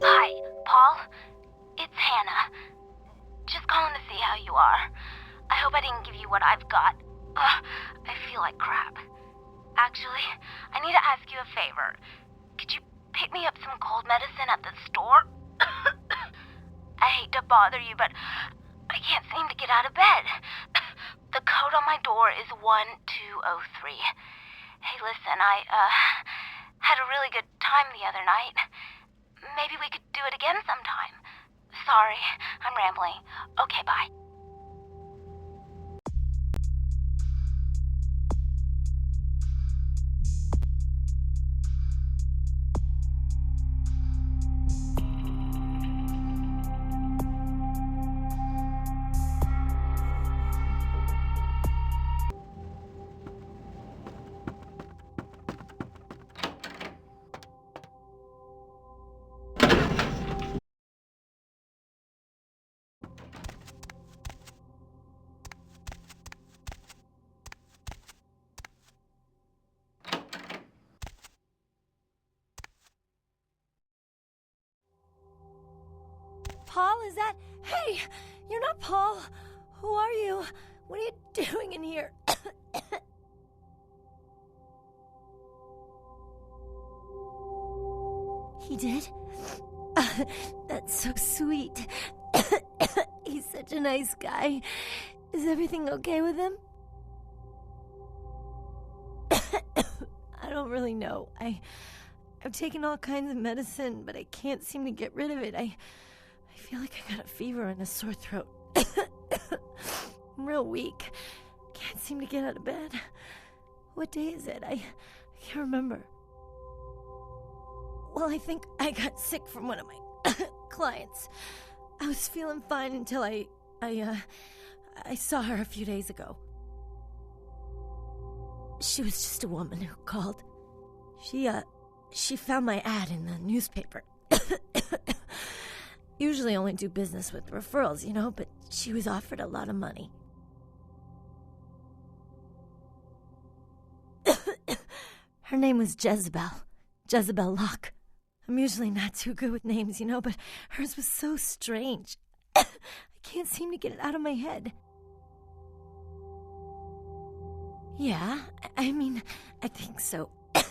Hi, Paul. It's Hannah. Just calling to see how you are. I hope I didn't give you what I've got. I feel like crap. Actually, I need to ask you a favor. Could you pick me up some cold medicine at the store? I hate to bother you, but I can't seem to get out of bed. The code on my door is 1203. Hey, listen, I had a really good time the other night. Maybe we could do it again sometime. Sorry, I'm rambling. Okay, bye. Paul, is that... Hey, you're not Paul. Who are you? What are you doing in here? He did? That's so sweet. He's such a nice guy. Is everything okay with him? I don't really know. I've taken all kinds of medicine, but I can't seem to get rid of it. I feel like I got a fever and a sore throat. I'm real weak. Can't seem to get out of bed. What day is it? I can't remember. Well, I think I got sick from one of my clients. I was feeling fine until I saw her a few days ago. She was just a woman who called. She found my ad in the newspaper. Usually only do business with referrals, you know, but she was offered a lot of money. Her name was Jezebel Locke. I'm usually not too good with names, you know, but hers was so strange. I can't seem to get it out of my head. Yeah, I mean, I think so. To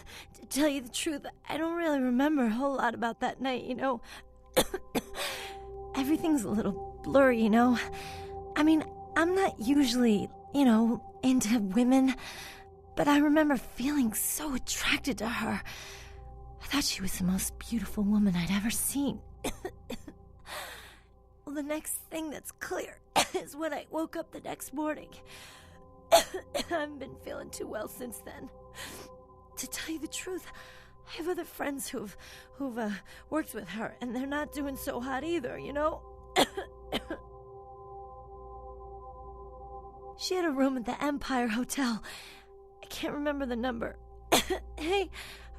tell you the truth, I don't really remember a whole lot about that night, you know. Everything's a little blurry, you know. I mean, I'm not usually, you know, into women, but I remember feeling so attracted to her. I thought she was the most beautiful woman I'd ever seen. Well, the next thing that's clear is when I woke up the next morning. I haven't been feeling too well since then. To tell you the truth, I have other friends who've worked with her, and they're not doing so hot either, you know? She had a room at the Empire Hotel. I can't remember the number. Hey,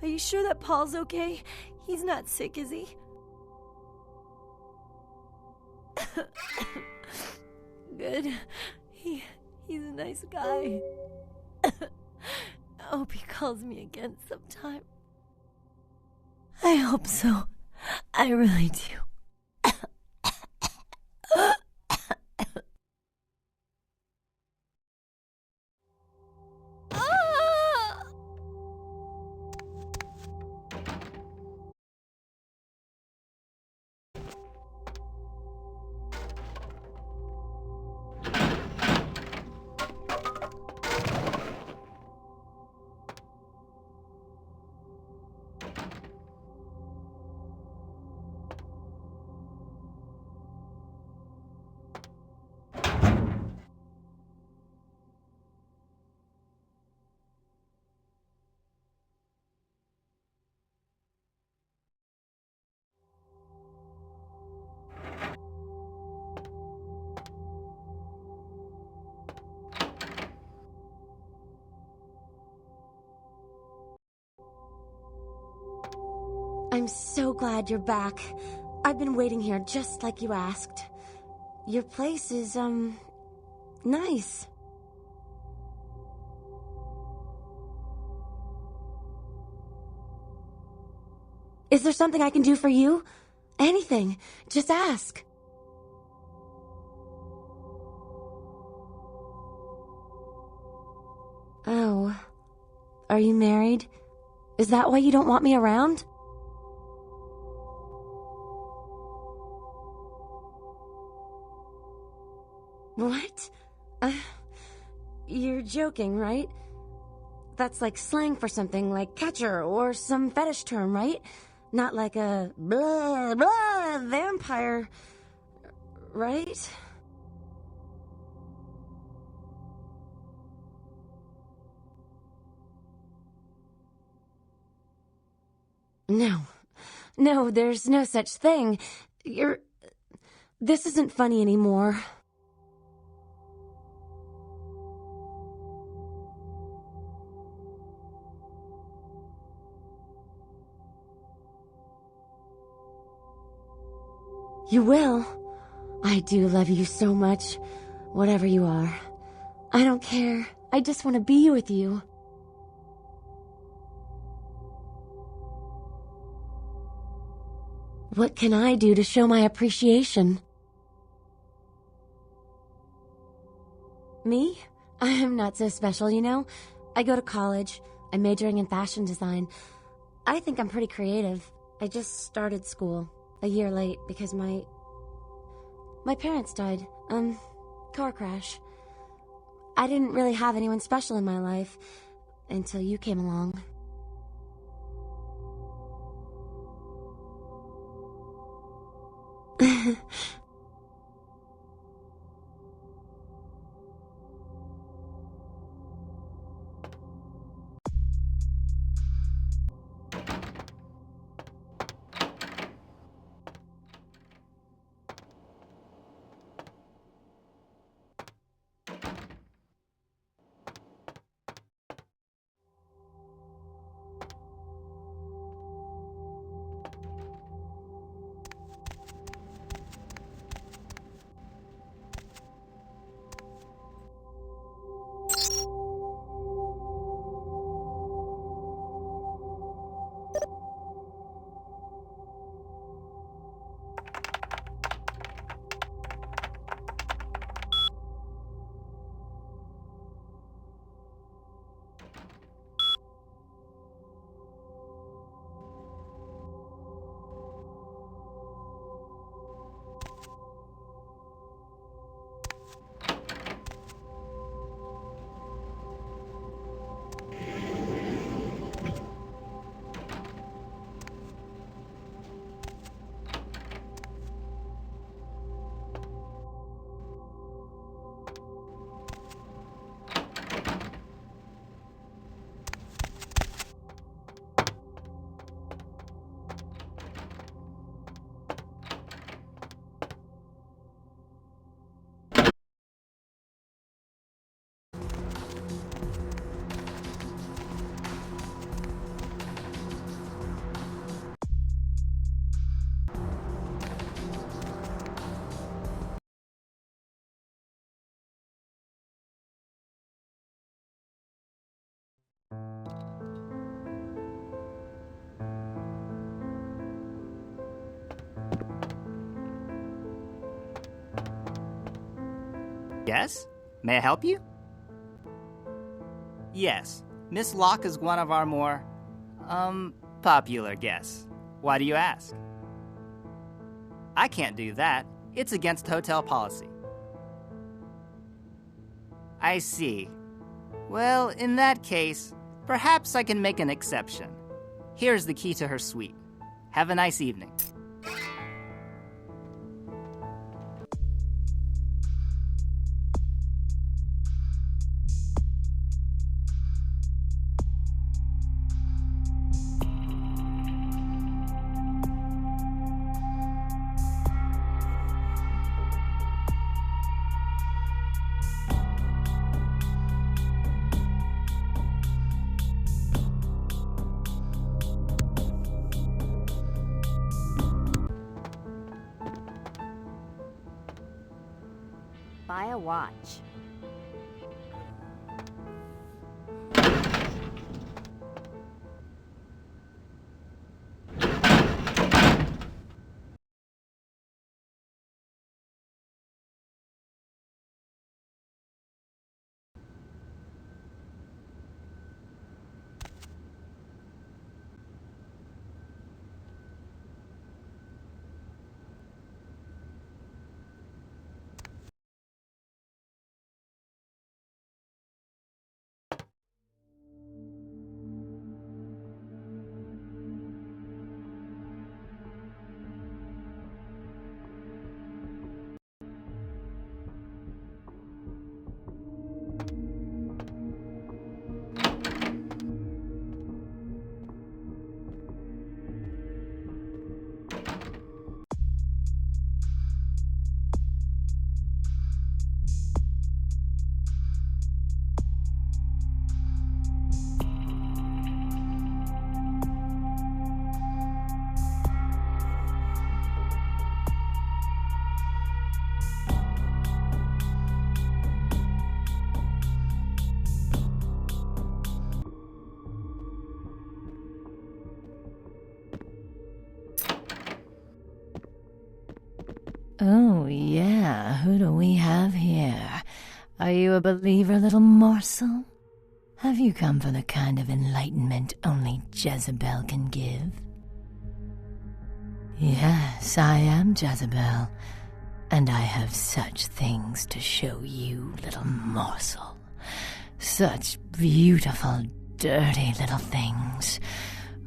are you sure that Paul's okay? He's not sick, is he? Good. He's a nice guy. I hope he calls me again sometime. I hope so. I really do. I'm so glad you're back. I've been waiting here just like you asked. Your place is, nice. Is there something I can do for you? Anything. Just ask. Oh. Are you married? Is that why you don't want me around? What? You're joking, right? That's like slang for something like catcher or some fetish term, right? Not like a blah, blah, vampire, right? No, there's no such thing. This isn't funny anymore. You will. I do love you so much, whatever you are. I don't care. I just want to be with you. What can I do to show my appreciation? Me? I'm not so special, you know? I go to college. I'm majoring in fashion design. I think I'm pretty creative. I just started school. A year late because my parents died. Car crash. I didn't really have anyone special in my life until you came along. Yes? May I help you? Yes, Miss Locke is one of our more, popular guests. Why do you ask? I can't do that. It's against hotel policy. I see. Well, in that case, perhaps I can make an exception. Here's the key to her suite. Have a nice evening. Buy a watch. Oh, yeah, who do we have here? Are you a believer, little morsel? Have you come for the kind of enlightenment only Jezebel can give? Yes, I am Jezebel, and I have such things to show you, little morsel. Such beautiful, dirty little things.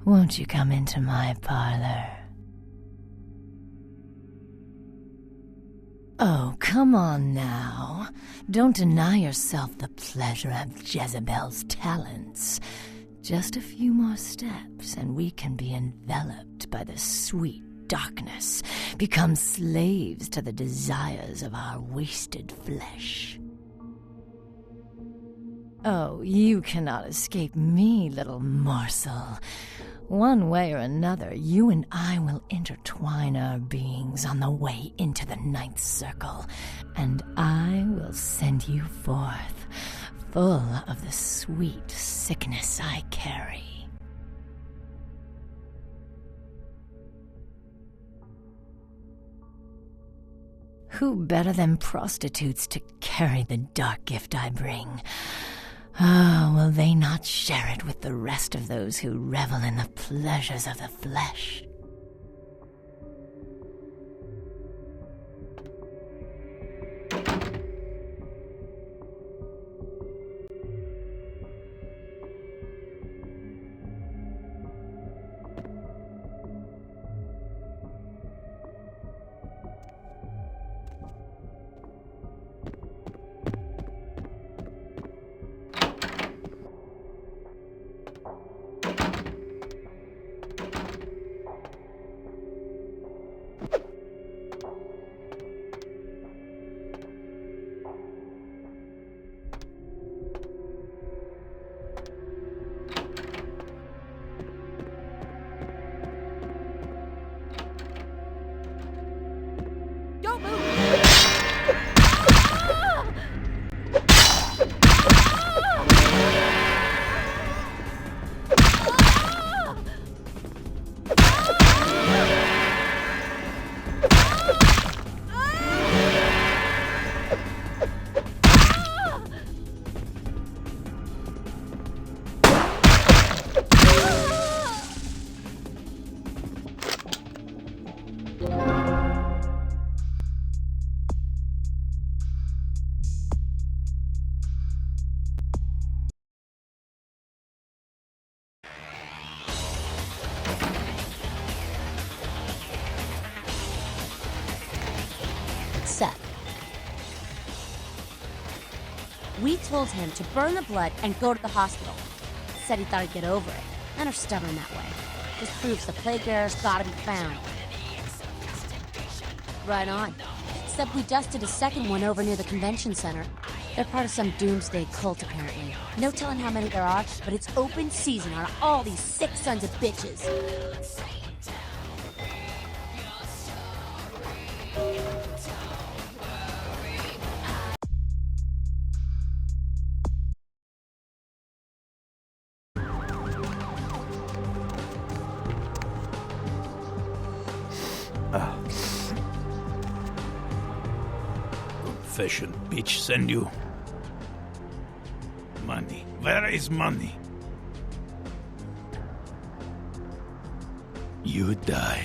Won't you come into my parlor? Oh, come on now. Don't deny yourself the pleasure of Jezebel's talents. Just a few more steps, and we can be enveloped by the sweet darkness, become slaves to the desires of our wasted flesh. Oh, you cannot escape me, little morsel. One way or another, you and I will intertwine our beings on the way into the ninth circle, and I will send you forth, full of the sweet sickness I carry. Who better than prostitutes to carry the dark gift I bring? Ah, will they not share it with the rest of those who revel in the pleasures of the flesh? Seth. We told him to burn the blood and go to the hospital. Said he thought he'd get over it. Men are stubborn that way. Just proves the plague bearer's gotta be found. Right on. Except we dusted a second one over near the convention center. They're part of some doomsday cult, apparently. No telling how many there are, but it's open season on all these sick sons of bitches. Confession, bitch, send you. Money. Where is money? You die.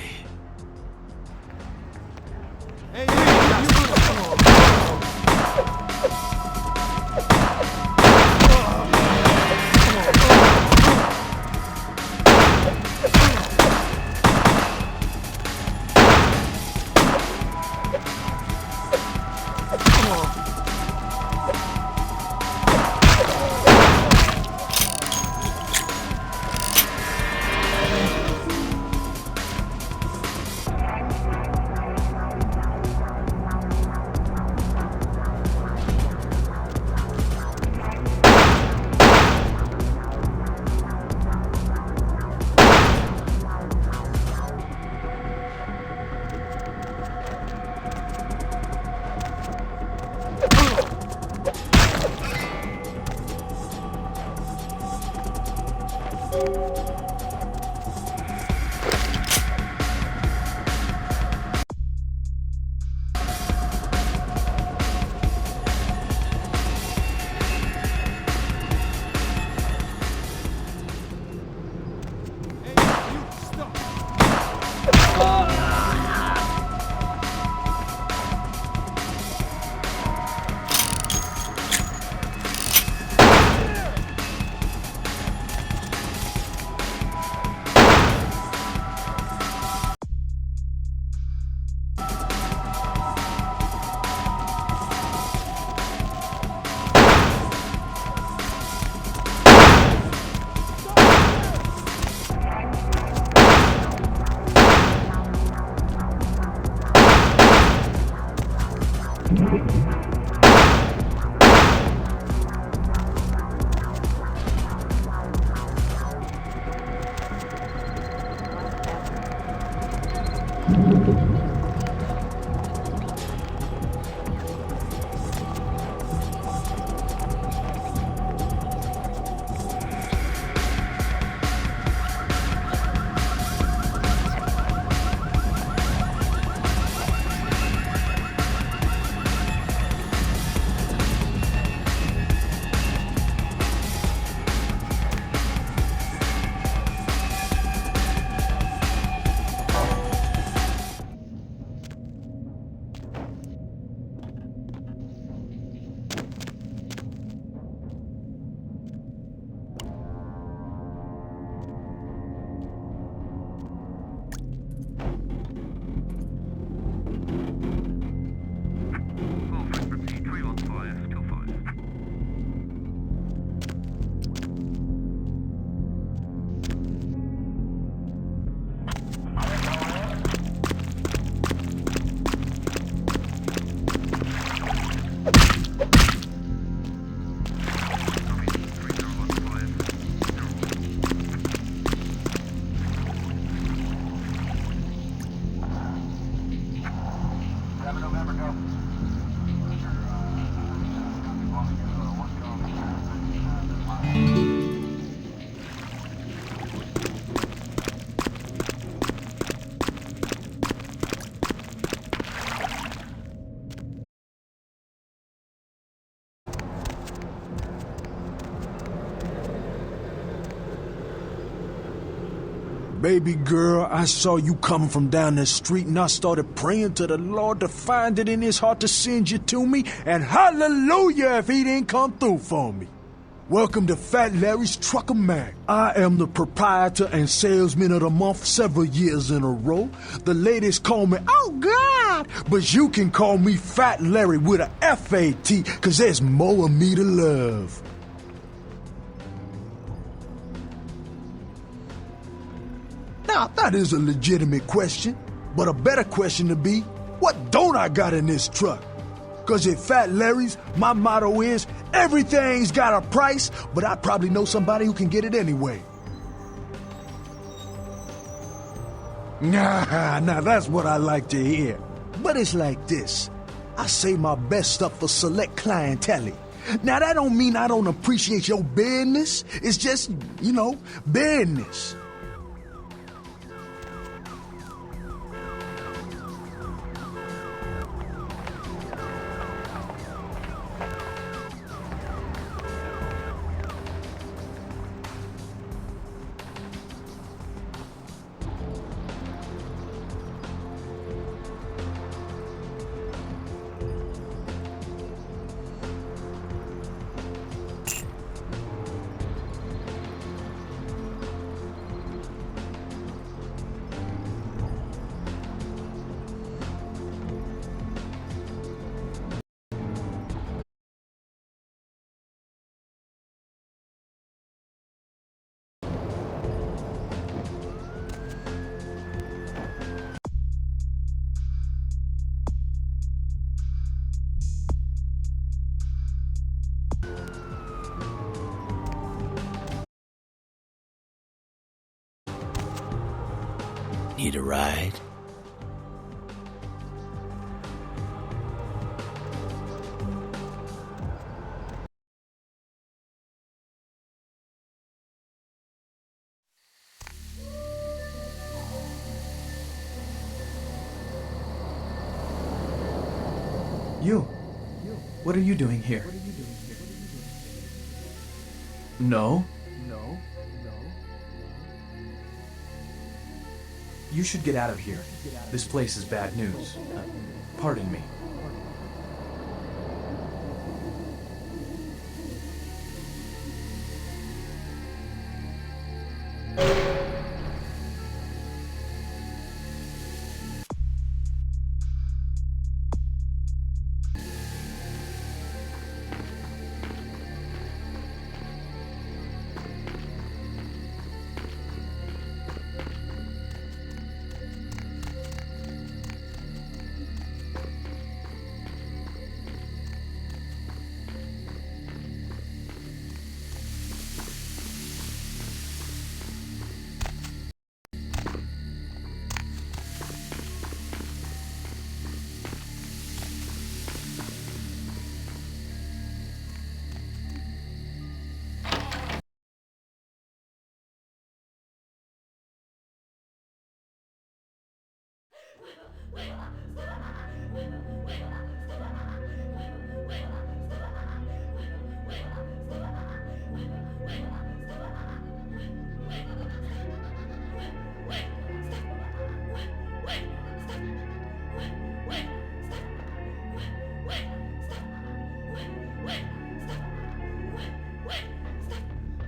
Baby girl, I saw you coming from down the street and I started praying to the Lord to find it in his heart to send you to me, and hallelujah if he didn't come through for me. Welcome to Fat Larry's Trucker Mag. I am the proprietor and salesman of the month several years in a row. The ladies call me, oh God, but you can call me Fat Larry with a F-A-T, cause there's more of me to love. Now, that is a legitimate question, but a better question to be, what don't I got in this truck? Cause at Fat Larry's, my motto is, everything's got a price, but I probably know somebody who can get it anyway. Now that's what I like to hear. But it's like this. I save my best stuff for select clientele. Now that don't mean I don't appreciate your business. It's just, business. Need a ride? You? What are you doing here? No. You should get out of here. This place is bad news. Pardon me.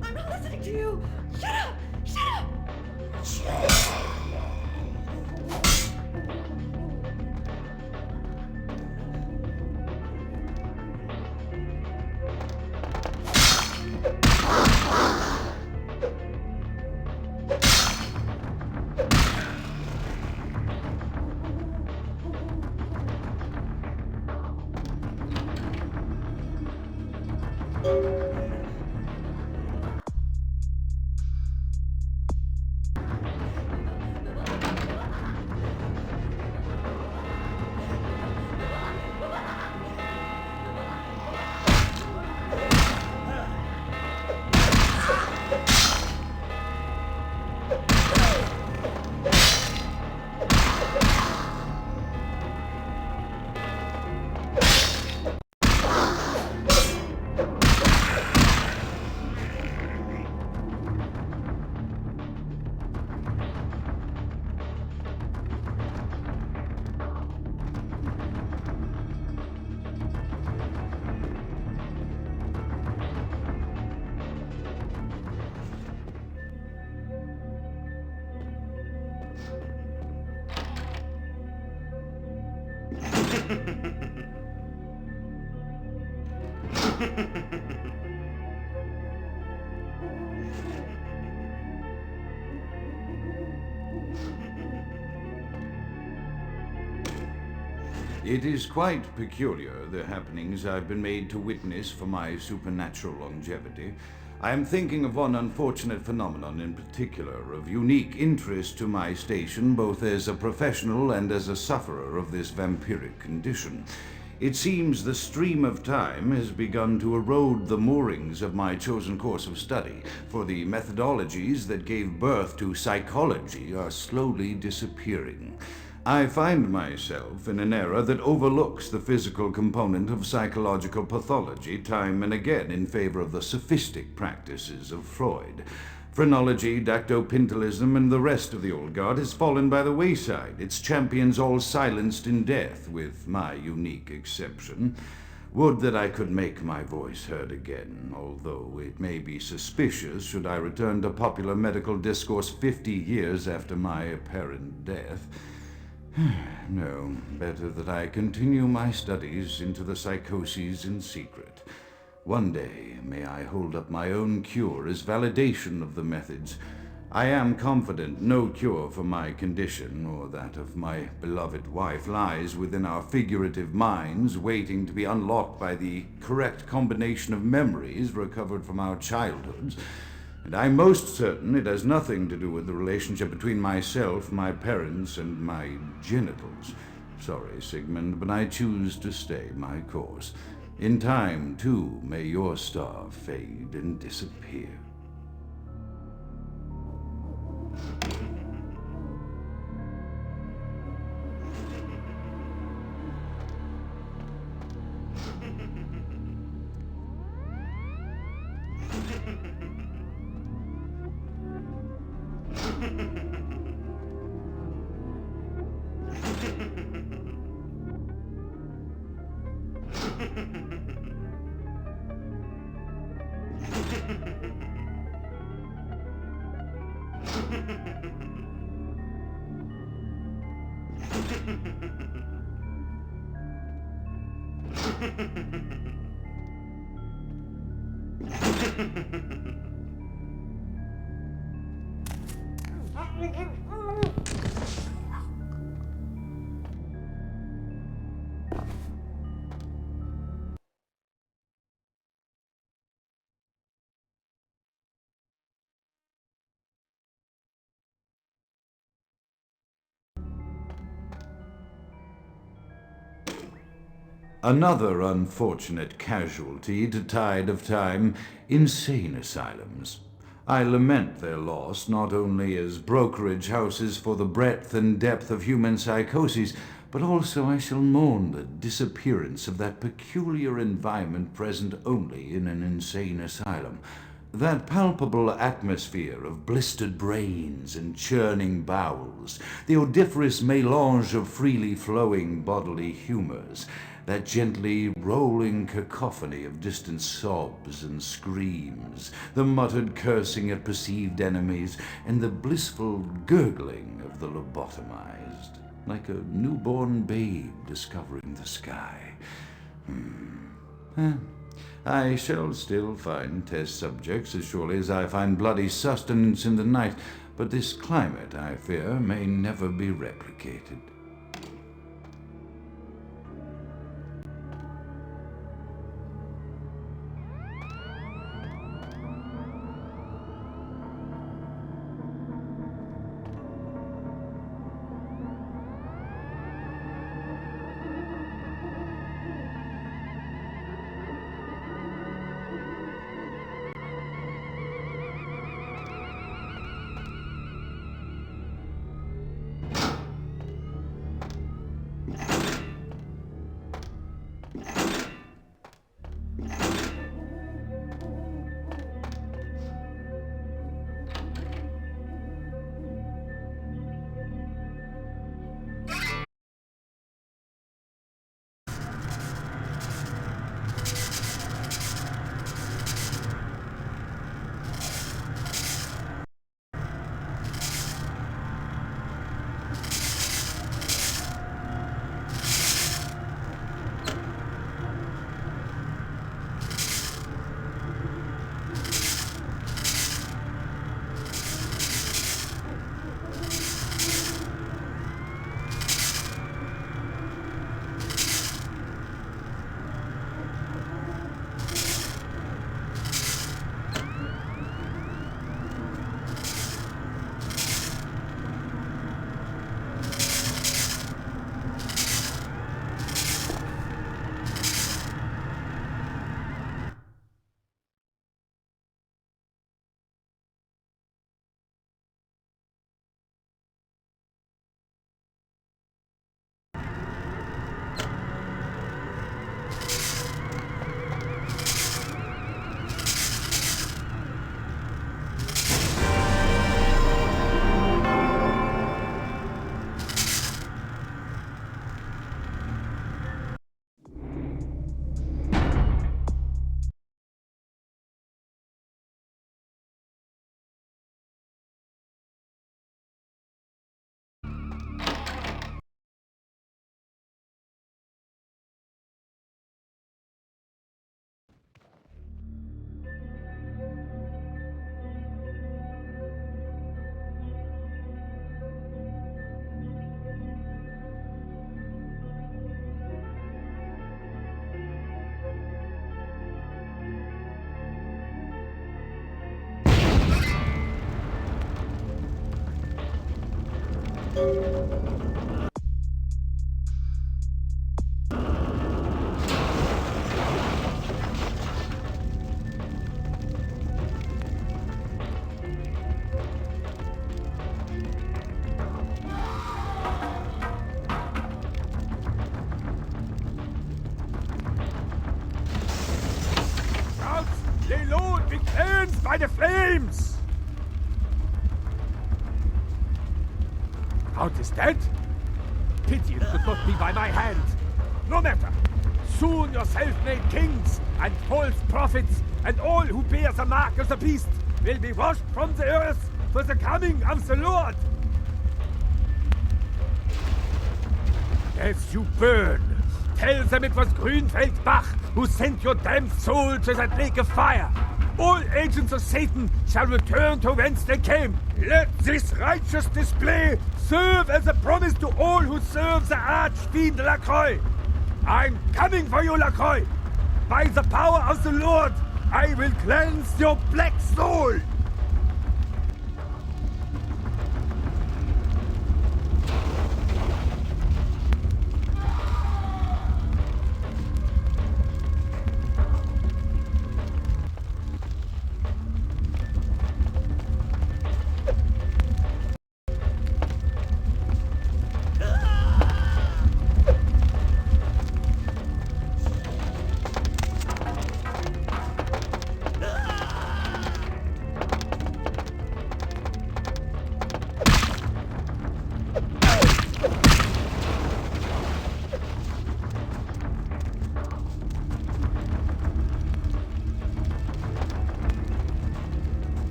I'm not listening to you! Shut up! Shut up! It is quite peculiar, the happenings I've been made to witness for my supernatural longevity. I am thinking of one unfortunate phenomenon in particular, of unique interest to my station, both as a professional and as a sufferer of this vampiric condition. It seems the stream of time has begun to erode the moorings of my chosen course of study, for the methodologies that gave birth to psychology are slowly disappearing. I find myself in an era that overlooks the physical component of psychological pathology time and again in favor of the sophistic practices of Freud. Phrenology, dactopintilism, and the rest of the old guard has fallen by the wayside, its champions all silenced in death, with my unique exception. Would that I could make my voice heard again, although it may be suspicious should I return to popular medical discourse 50 years after my apparent death. No, better that I continue my studies into the psychoses in secret. One day, may I hold up my own cure as validation of the methods. I am confident no cure for my condition, or that of my beloved wife, lies within our figurative minds, waiting to be unlocked by the correct combination of memories recovered from our childhoods. And I'm most certain it has nothing to do with the relationship between myself, my parents, and my genitals. Sorry, Sigmund, but I choose to stay my course. In time, too, may your star fade and disappear. Another unfortunate casualty to tide of time, insane asylums. I lament their loss not only as brokerage houses for the breadth and depth of human psychoses, but also I shall mourn the disappearance of that peculiar environment present only in an insane asylum. That palpable atmosphere of blistered brains and churning bowels, the odoriferous melange of freely flowing bodily humors, that gently rolling cacophony of distant sobs and screams, the muttered cursing at perceived enemies, and the blissful gurgling of the lobotomized, like a newborn babe discovering the sky. I shall still find test subjects as surely as I find bloody sustenance in the night, but this climate, I fear, may never be replicated. be cleansed by the flames! Count is dead? Pity it could not be by my hand. No matter. Soon your self-made kings and false prophets and all who bear the mark of the beast will be washed from the earth for the coming of the Lord. As you burn, tell them it was Grünfeld Bach who sent your damned soul to that lake of fire. All agents of Satan shall return to whence they came. Let this righteous display serve as a promise to all who serve the archfiend LaCroix. I'm coming for you, LaCroix. By the power of the Lord, I will cleanse your black soul.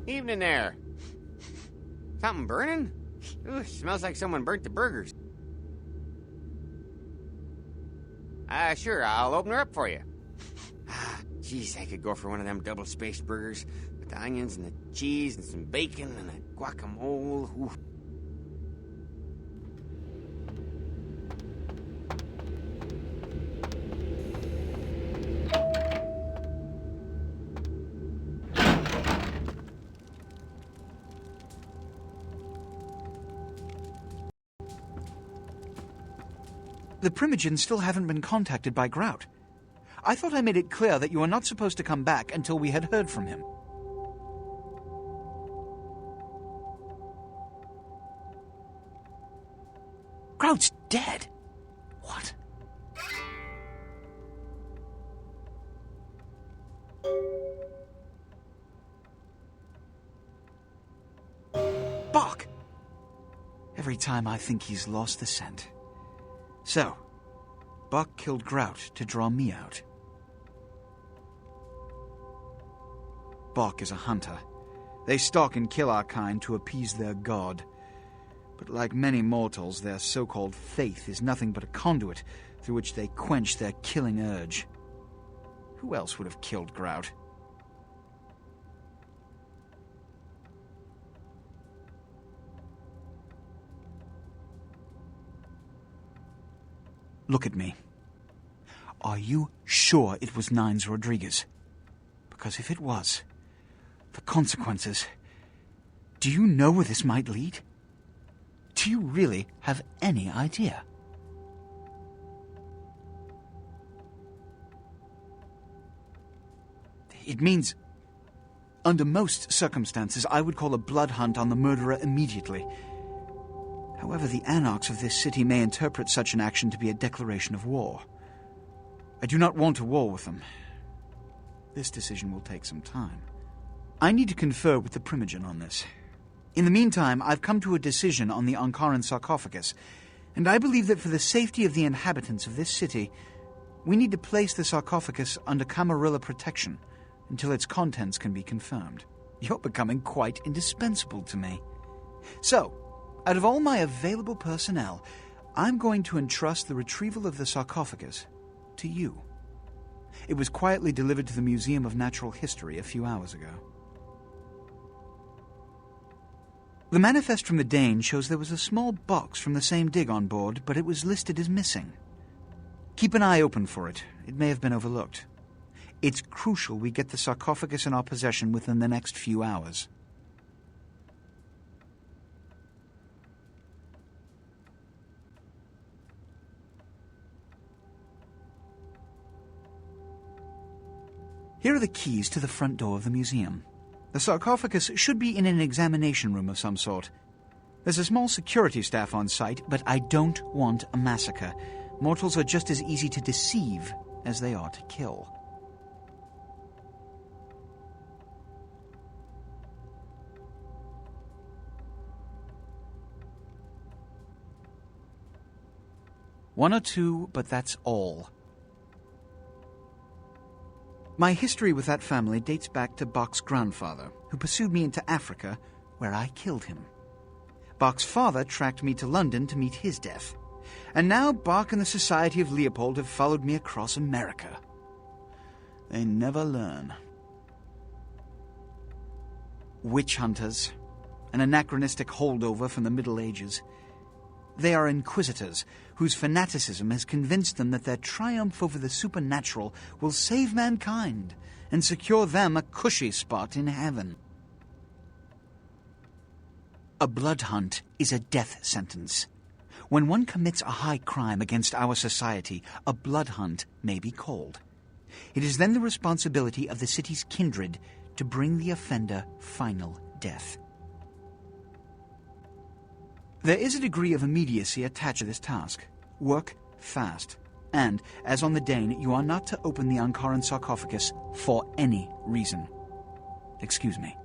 Evening there. Something burning? Ooh, smells like someone burnt the burgers. Sure, I'll open her up for you. Jeez, I could go for one of them double-spaced burgers with the onions and the cheese and some bacon and a guacamole. Ooh. The Premonition still haven't been contacted by Grout. I thought I made it clear that you were not supposed to come back until we had heard from him. Grout's dead? What? Bach! Every time I think he's lost the scent. So, Bach killed Grout to draw me out. Bach is a hunter. They stalk and kill our kind to appease their god. But like many mortals, their so-called faith is nothing but a conduit through which they quench their killing urge. Who else would have killed Grout? Look at me. Are you sure it was Nines Rodriguez? Because if it was, the consequences... Do you know where this might lead? Do you really have any idea? It means, under most circumstances, I would call a blood hunt on the murderer immediately. However, the anarchs of this city may interpret such an action to be a declaration of war. I do not want a war with them. This decision will take some time. I need to confer with the Premonition on this. In the meantime, I've come to a decision on the Ankaran sarcophagus, and I believe that for the safety of the inhabitants of this city, we need to place the sarcophagus under Camarilla protection until its contents can be confirmed. You're becoming quite indispensable to me. So, out of all my available personnel, I'm going to entrust the retrieval of the sarcophagus to you. It was quietly delivered to the Museum of Natural History a few hours ago. The manifest from the Dane shows there was a small box from the same dig on board, but it was listed as missing. Keep an eye open for it. It may have been overlooked. It's crucial we get the sarcophagus in our possession within the next few hours. Here are the keys to the front door of the museum. The sarcophagus should be in an examination room of some sort. There's a small security staff on site, but I don't want a massacre. Mortals are just as easy to deceive as they are to kill. One or two, but that's all. My history with that family dates back to Bach's grandfather, who pursued me into Africa, where I killed him. Bach's father tracked me to London to meet his death. And now Bach and the Society of Leopold have followed me across America. They never learn. Witch hunters, an anachronistic holdover from the Middle Ages. They are inquisitors whose fanaticism has convinced them that their triumph over the supernatural will save mankind and secure them a cushy spot in heaven. A blood hunt is a death sentence. When one commits a high crime against our society, a blood hunt may be called. It is then the responsibility of the city's kindred to bring the offender final death. There is a degree of immediacy attached to this task. Work fast. And, as on the Dane, you are not to open the Ankaran sarcophagus for any reason. Excuse me.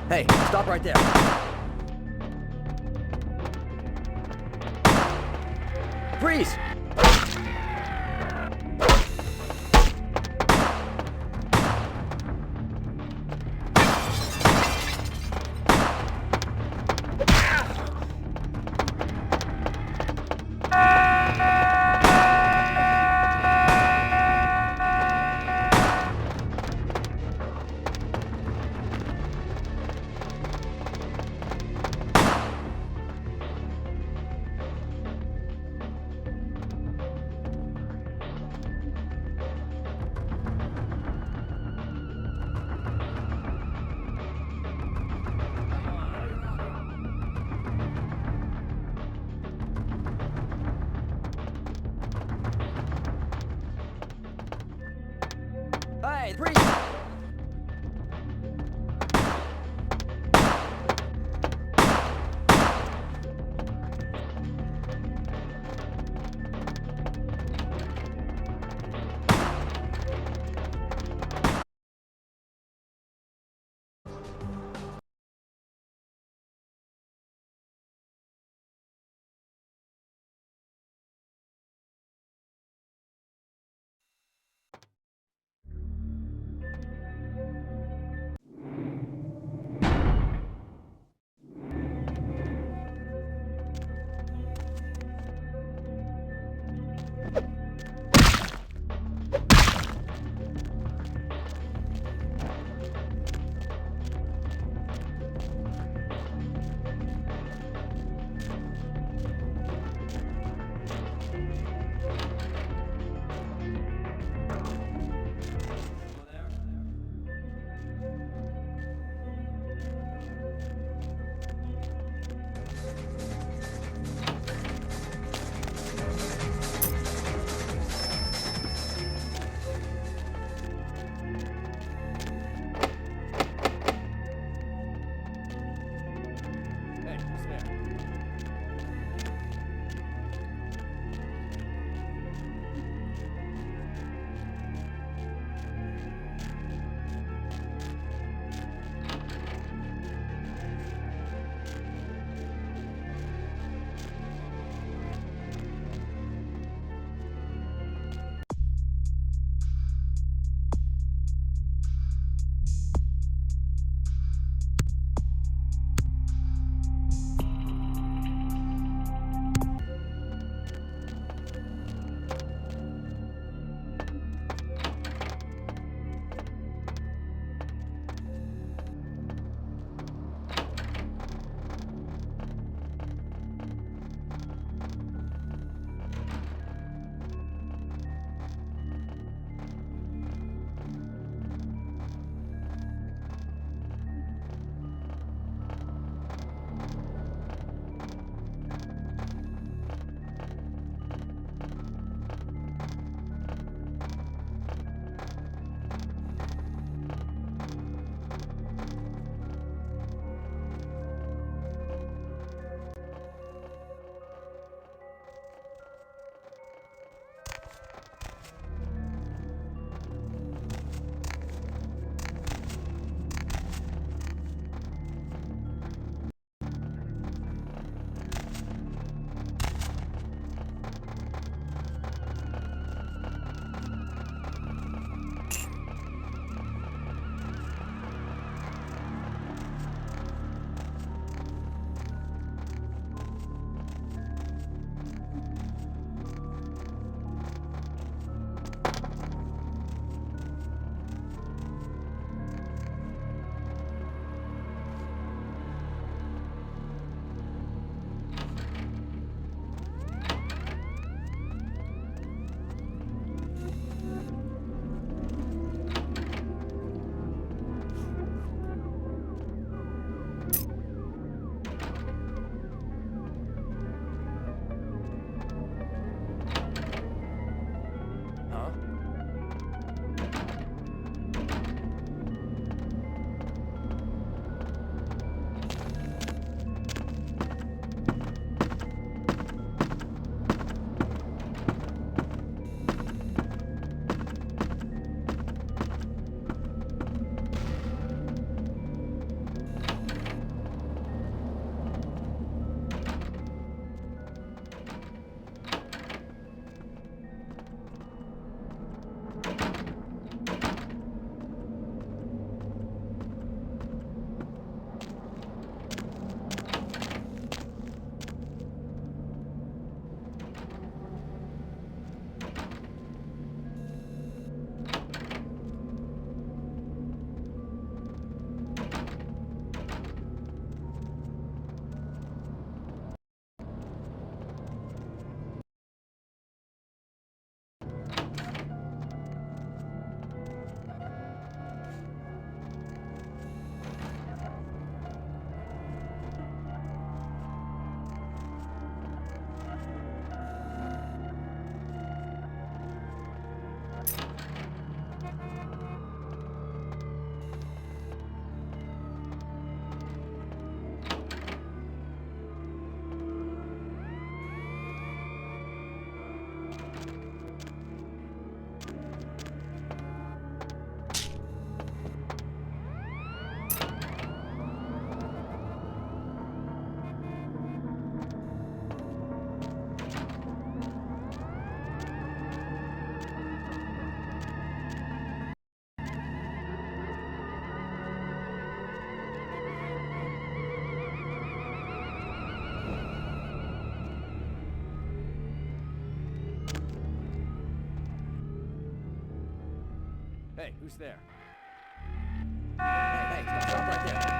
Hey, stop right there. Freeze! Hey, freeze! Hey, who's there? Hey, stop right there.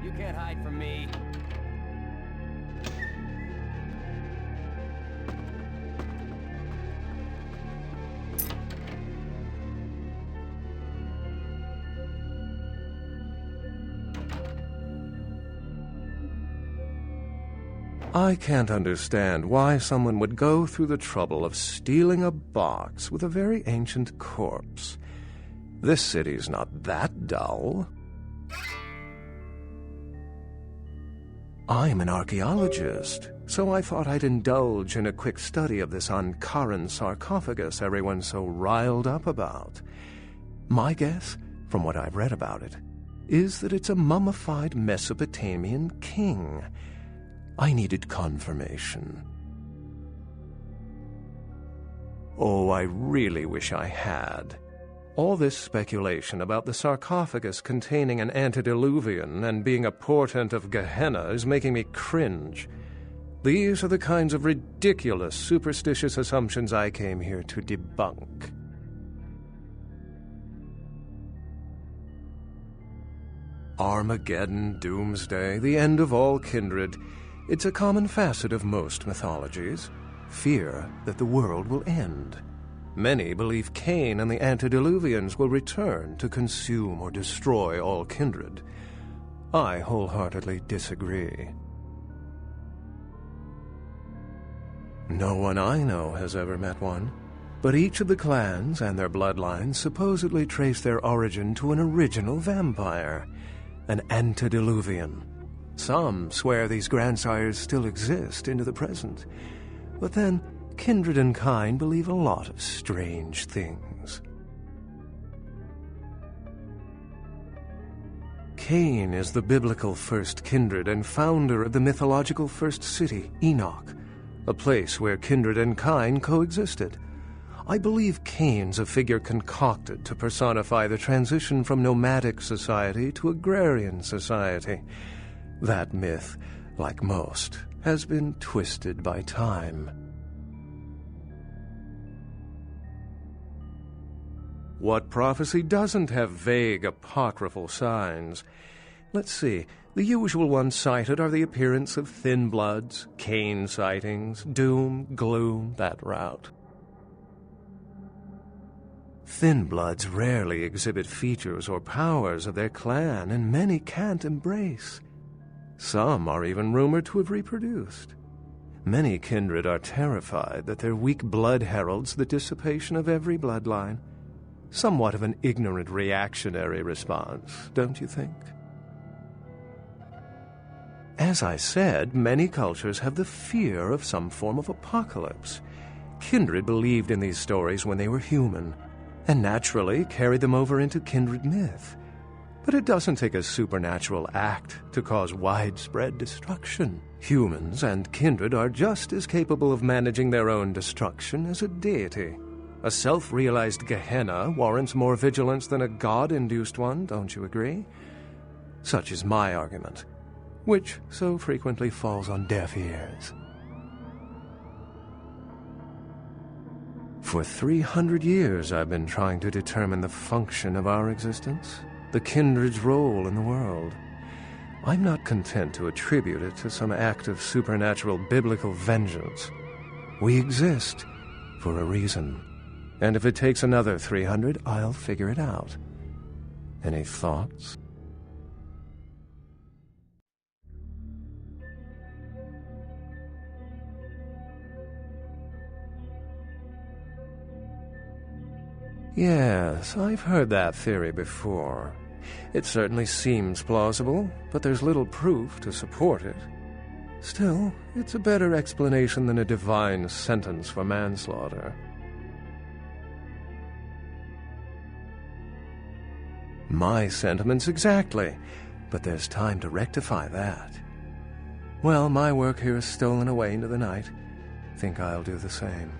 You can't hide from me. I can't understand why someone would go through the trouble of stealing a box with a very ancient corpse. This city's not that dull. I'm an archaeologist, so I thought I'd indulge in a quick study of this Ankaran sarcophagus everyone's so riled up about. My guess, from what I've read about it, is that it's a mummified Mesopotamian king. I needed confirmation. Oh, I really wish I had. All this speculation about the sarcophagus containing an antediluvian and being a portent of Gehenna is making me cringe. These are the kinds of ridiculous, superstitious assumptions I came here to debunk. Armageddon, doomsday, the end of all kindred. It's a common facet of most mythologies. Fear that the world will end. Many believe Cain and the antediluvians will return to consume or destroy all kindred. I wholeheartedly disagree. No one I know has ever met one, but each of the clans and their bloodlines supposedly trace their origin to an original vampire, an antediluvian. Some swear these grandsires still exist into the present, but then kindred and kind believe a lot of strange things. Cain is the biblical first kindred and founder of the mythological first city, Enoch, a place where kindred and kind coexisted. I believe Cain's a figure concocted to personify the transition from nomadic society to agrarian society. That myth, like most, has been twisted by time. What prophecy doesn't have vague apocryphal signs? Let's see. The usual ones cited are the appearance of thin bloods, Cain sightings, doom, gloom, that route. Thin bloods rarely exhibit features or powers of their clan, and many can't embrace. Some are even rumored to have reproduced. Many kindred are terrified that their weak blood heralds the dissipation of every bloodline. Somewhat of an ignorant reactionary response, don't you think? As I said, many cultures have the fear of some form of apocalypse. Kindred believed in these stories when they were human, and naturally carried them over into kindred myth. But it doesn't take a supernatural act to cause widespread destruction. Humans and kindred are just as capable of managing their own destruction as a deity. A self-realized Gehenna warrants more vigilance than a god-induced one, don't you agree? Such is my argument, which so frequently falls on deaf ears. For 300 years I've been trying to determine the function of our existence, the kindred's role in the world. I'm not content to attribute it to some act of supernatural biblical vengeance. We exist for a reason. And if it takes another 300, I'll figure it out. Any thoughts? Yes, I've heard that theory before. It certainly seems plausible, but there's little proof to support it. Still, it's a better explanation than a divine sentence for manslaughter. My sentiments exactly, but there's time to rectify that. Well, my work here is stolen away into the night. Think I'll do the same.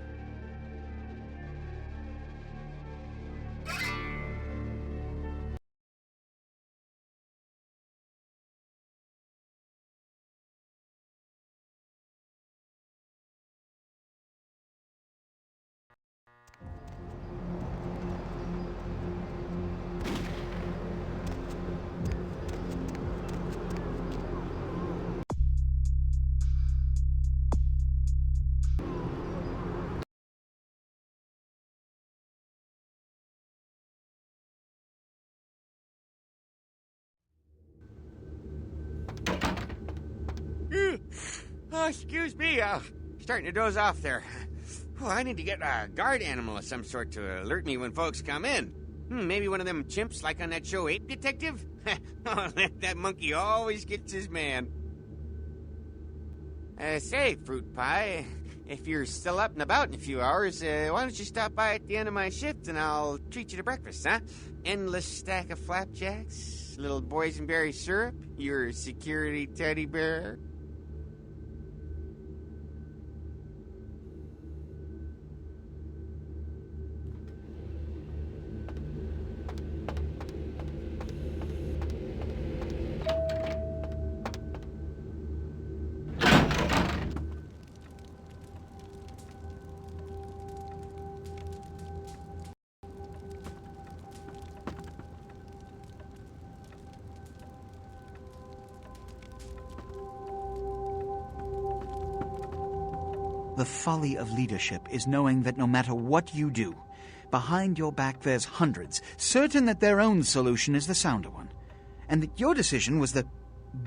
Oh, excuse me, starting to doze off there. Oh, I need to get a guard animal of some sort to alert me when folks come in. Maybe one of them chimps like on that show Ape Detective? Oh, that monkey always gets his man. Say, Fruit Pie, if you're still up and about in a few hours, why don't you stop by at the end of my shift and I'll treat you to breakfast, huh? Endless stack of flapjacks, little boysenberry syrup, your security teddy bear. The folly of leadership is knowing that no matter what you do, behind your back there's hundreds, certain that their own solution is the sounder one, and that your decision was the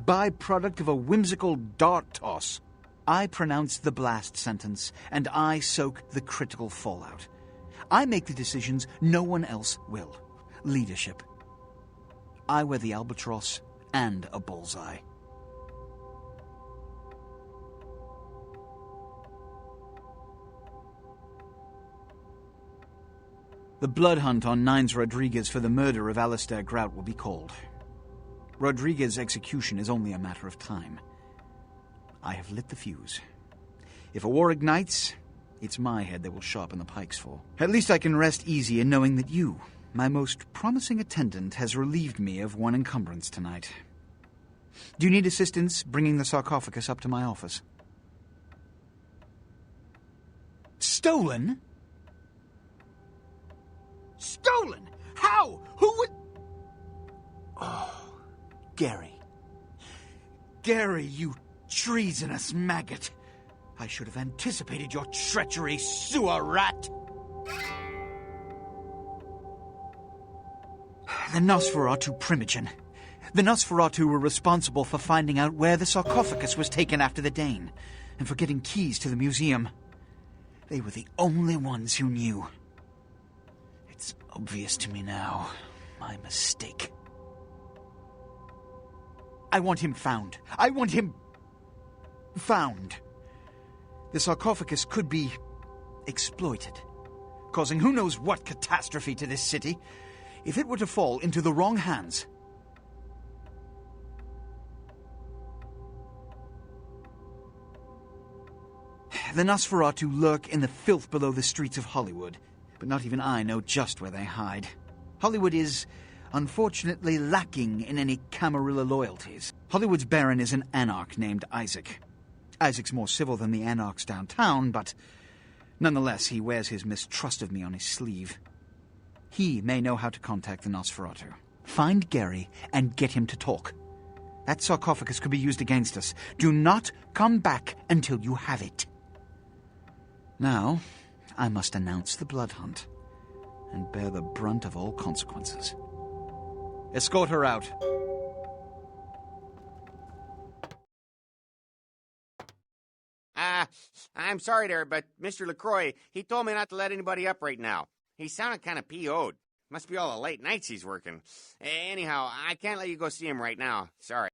byproduct of a whimsical dart toss. I pronounce the blast sentence, and I soak the critical fallout. I make the decisions no one else will. Leadership. I wear the albatross and a bullseye. The blood hunt on Nines Rodriguez for the murder of Alistair Grout will be called. Rodriguez's execution is only a matter of time. I have lit the fuse. If a war ignites, it's my head they will sharpen the pikes for. At least I can rest easy in knowing that you, my most promising attendant, has relieved me of one encumbrance tonight. Do you need assistance bringing the sarcophagus up to my office? Stolen? Stolen? How? Who would... Oh, Gary. Gary, you treasonous maggot. I should have anticipated your treachery, sewer rat. The Nosferatu Premonition. The Nosferatu were responsible for finding out where the sarcophagus was taken after the Dane, and for getting keys to the museum. They were the only ones who knew. It's obvious to me now. My mistake. I want him found. I want him found. The sarcophagus could be exploited, causing who knows what catastrophe to this city. If it were to fall into the wrong hands... The Nosferatu lurk in the filth below the streets of Hollywood, but not even I know just where they hide. Hollywood is, unfortunately, lacking in any Camarilla loyalties. Hollywood's baron is an anarch named Isaac. Isaac's more civil than the anarchs downtown, but nonetheless he wears his mistrust of me on his sleeve. He may know how to contact the Nosferatu. Find Gary and get him to talk. That sarcophagus could be used against us. Do not come back until you have it. Now, I must announce the blood hunt and bear the brunt of all consequences. Escort her out. I'm sorry there, but Mr. LaCroix, he told me not to let anybody up right now. He sounded kind of PO'd. Must be all the late nights he's working. Anyhow, I can't let you go see him right now. Sorry.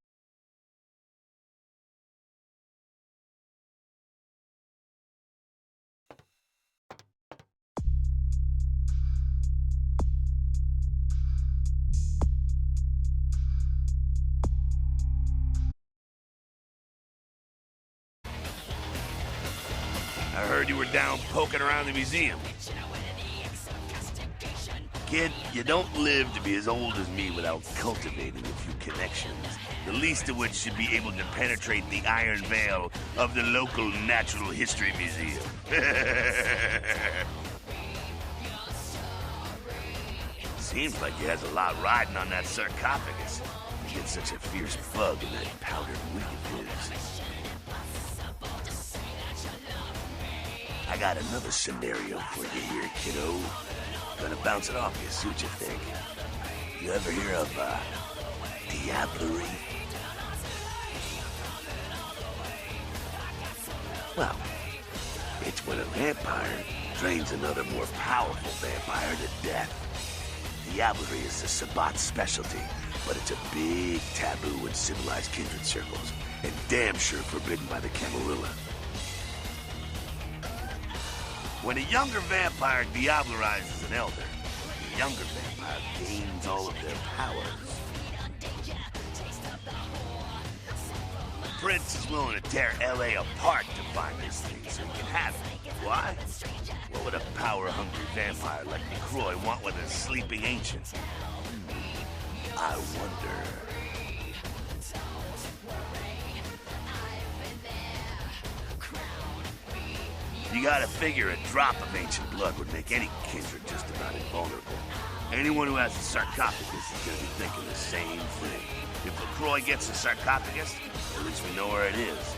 I heard you were down poking around the museum. Kid, you don't live to be as old as me without cultivating a few connections, the least of which should be able to penetrate the iron veil of the local Natural History Museum. Seems like he has a lot riding on that sarcophagus. He gets such a fierce bug in that powdered wig of his. I got another scenario for you here, kiddo. Gonna bounce it off you, see what you think. You ever hear of, diablerie? Well, it's when a vampire drains another more powerful vampire to death. Diablerie is the Sabbat's specialty, but it's a big taboo in civilized kindred circles, and damn sure forbidden by the Camarilla. When a younger vampire diablerizes an elder, the younger vampire gains all of their powers. The prince is willing to tear L.A. apart to find this thing so he can have it. Why? What would a power-hungry vampire like LaCroix want with a sleeping ancient? I wonder. You gotta figure a drop of ancient blood would make any kindred just about invulnerable. Anyone who has a sarcophagus is gonna be thinking the same thing. If LaCroix gets a sarcophagus, at least we know where it is.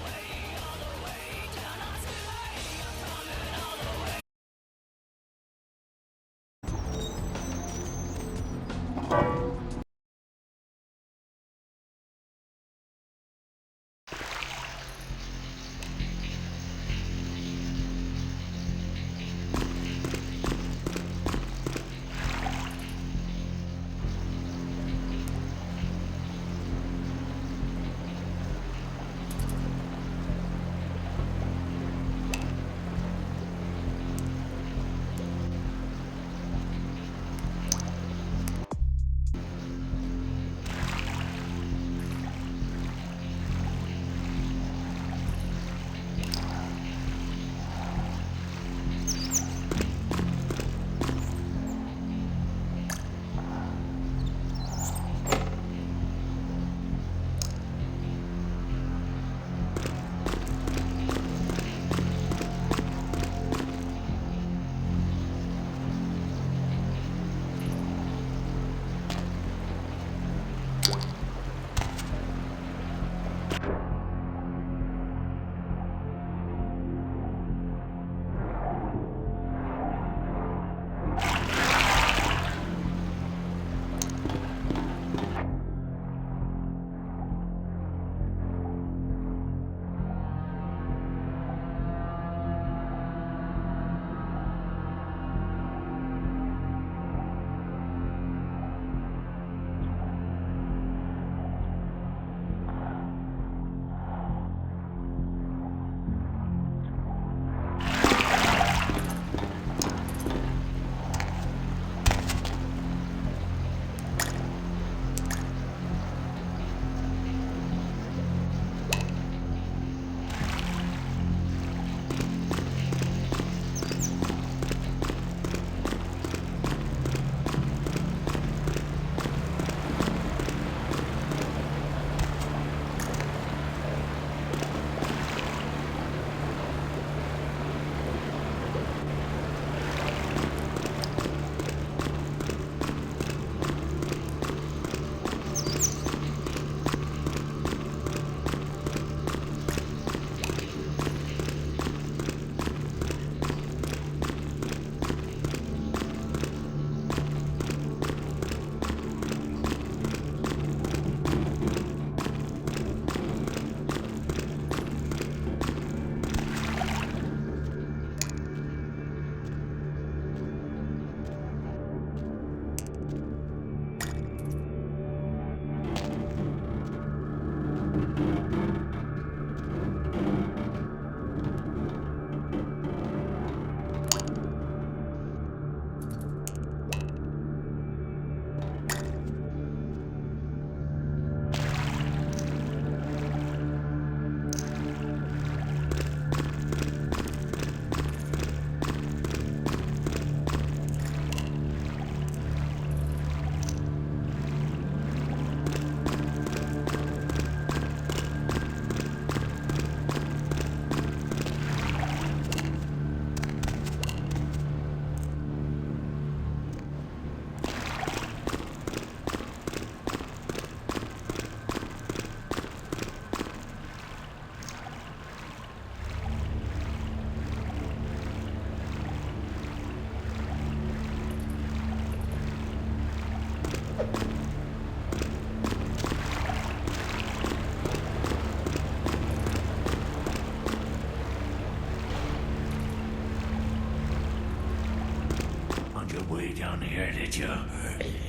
way down here, did you?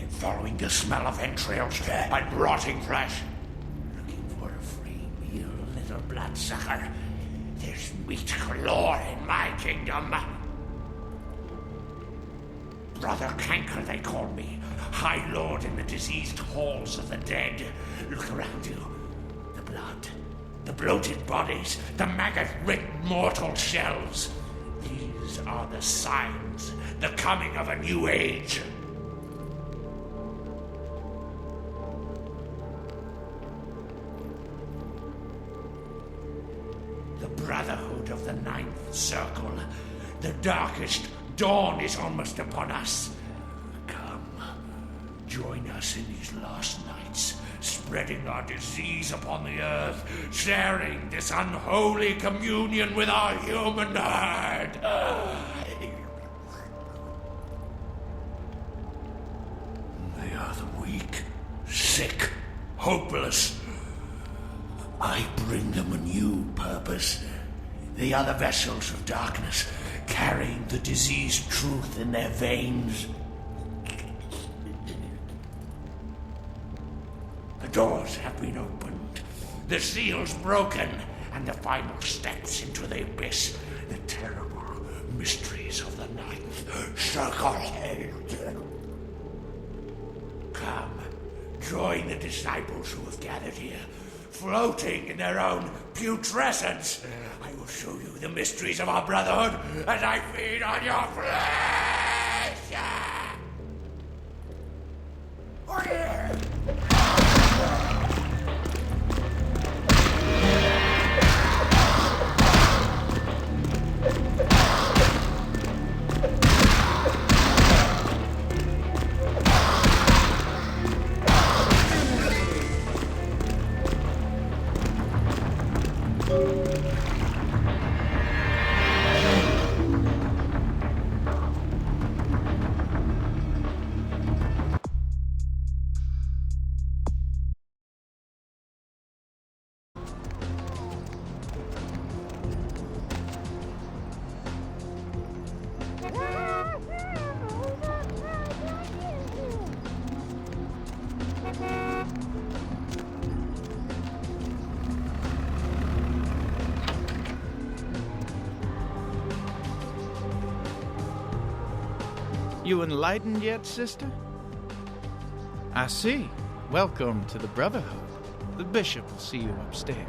Following the smell of entrails and rotting flesh. Looking for a free meal, little bloodsucker. There's meat galore in my kingdom. Brother Canker, they call me. High Lord in the diseased halls of the dead. Look around you. The blood. The bloated bodies. The maggot-ridden mortal shells. These are the signs. The coming of a new age. The Brotherhood of the Ninth Circle. The darkest dawn is almost upon us. Come, join us in these last nights, spreading our disease upon the earth, sharing this unholy communion with our human herd. They are the weak, sick, hopeless. I bring them a new purpose. They are the vessels of darkness, carrying the diseased truth in their veins. The doors have been opened, the seals broken, and the final steps into the abyss, the terrible mysteries of the Ninth Circle. Come, join the disciples who have gathered here, floating in their own putrescence. I will show you the mysteries of our brotherhood as I feed on your flesh. You enlightened yet, sister? I see. Welcome to the Brotherhood. The bishop will see you upstairs.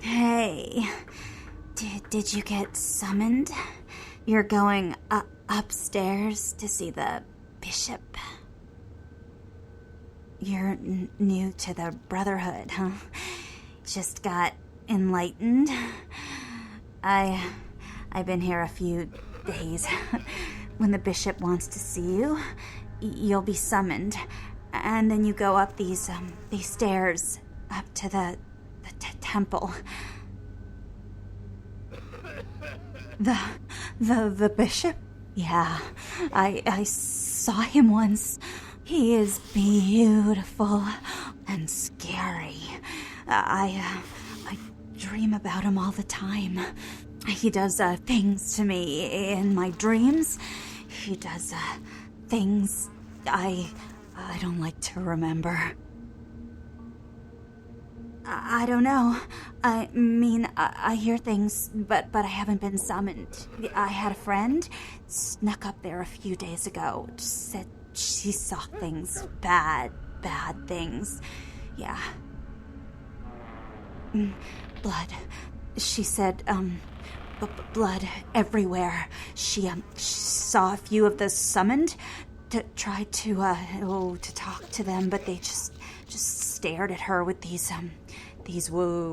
Hey, did you get summoned? You're going upstairs to see the bishop? You're new to the Brotherhood, huh? Just got enlightened? I've been here a few days. When the bishop wants to see you, you'll be summoned, and then you go up these stairs up to the temple. The bishop? Yeah, I saw him once. He is beautiful and scary. I dream about him all the time. He does things to me in my dreams. He does things I don't like to remember. I don't know. I mean, I hear things, but I haven't been summoned. I had a friend snuck up there a few days ago. Said she saw things. Bad things. Yeah. Blood. She said, blood everywhere. She saw a few of the summoned, tried to talk to them, but they just stared at her with these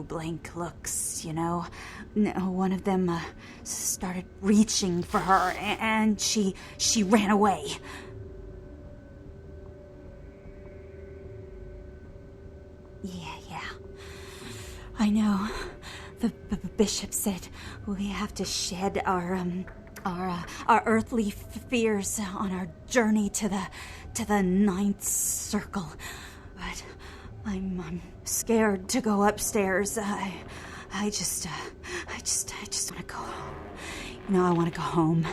blank looks, you know. One of them started reaching for her, and she ran away. Yeah. I know. The bishop said we have to shed our earthly fears on our journey to the ninth circle, but I'm scared to go upstairs. I just want to go home. You know, I want to go home.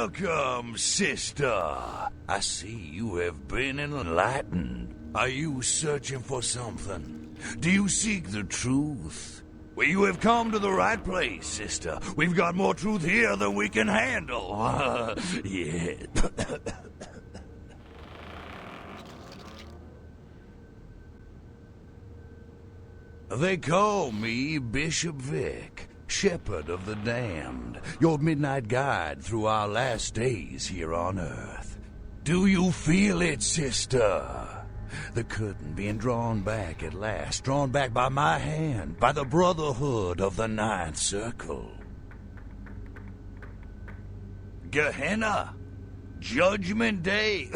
Welcome, sister. I see you have been enlightened. Are you searching for something? Do you seek the truth? Well, you have come to the right place, sister. We've got more truth here than we can handle. Yeah. They call me Bishop Vic, Shepherd of the Damned, your midnight guide through our last days here on Earth. Do you feel it, sister? The curtain being drawn back at last, drawn back by my hand, by the Brotherhood of the Ninth Circle. Gehenna, Judgment Day,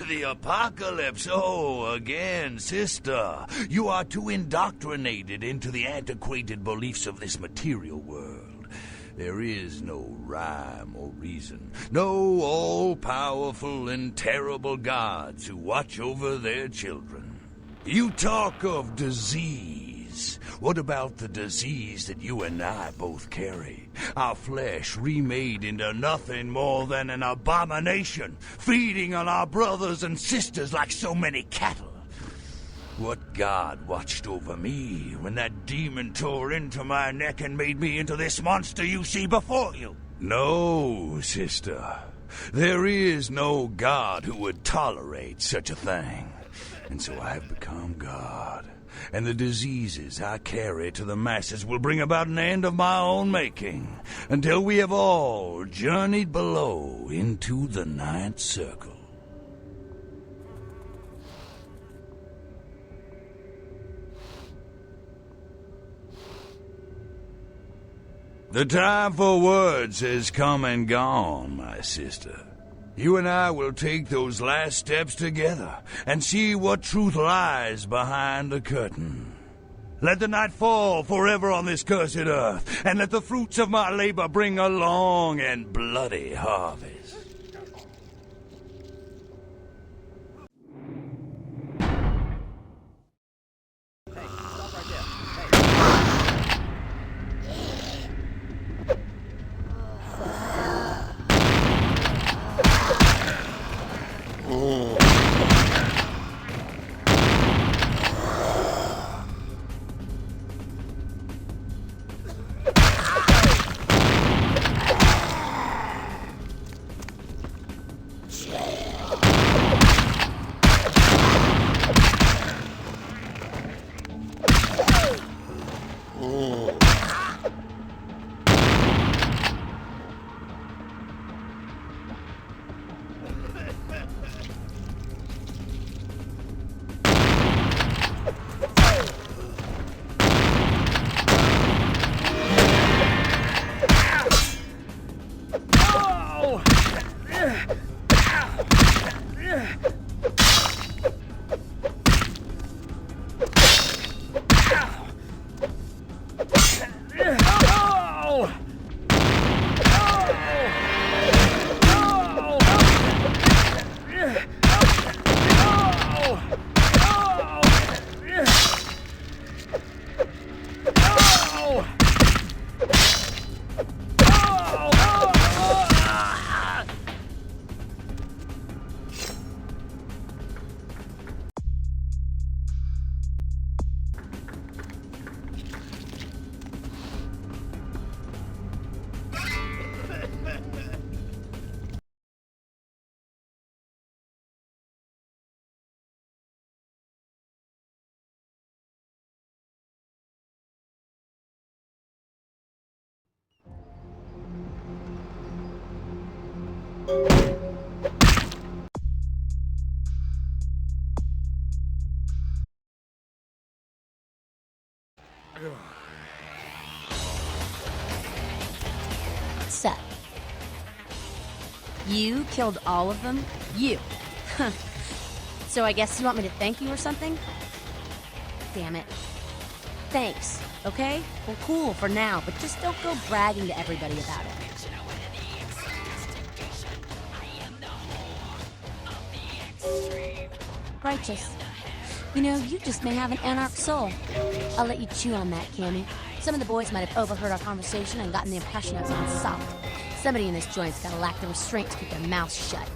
the apocalypse. Oh, again, sister, you are too indoctrinated into the antiquated beliefs of this material world. There is no rhyme or reason, no all-powerful and terrible gods who watch over their children. You talk of disease. What about the disease that you and I both carry? Our flesh remade into nothing more than an abomination, feeding on our brothers and sisters like so many cattle. What god watched over me when that demon tore into my neck and made me into this monster you see before you? No, sister. There is no god who would tolerate such a thing. And so I have become God. And the diseases I carry to the masses will bring about an end of my own making, until we have all journeyed below into the Ninth Circle. The time for words has come and gone, my sister. You and I will take those last steps together and see what truth lies behind the curtain. Let the night fall forever on this cursed earth, and let the fruits of my labor bring a long and bloody harvest. Seth. You killed all of them? You. So I guess you want me to thank you or something? Damn it. Thanks, okay? Well, cool for now, but just don't go bragging to everybody about it. Righteous. You know, you just may have an anarch soul. I'll let you chew on that, Cammy. Some of the boys might have overheard our conversation and gotten the impression I was on soft. Somebody in this joint's gotta lack the restraint to keep their mouth shut.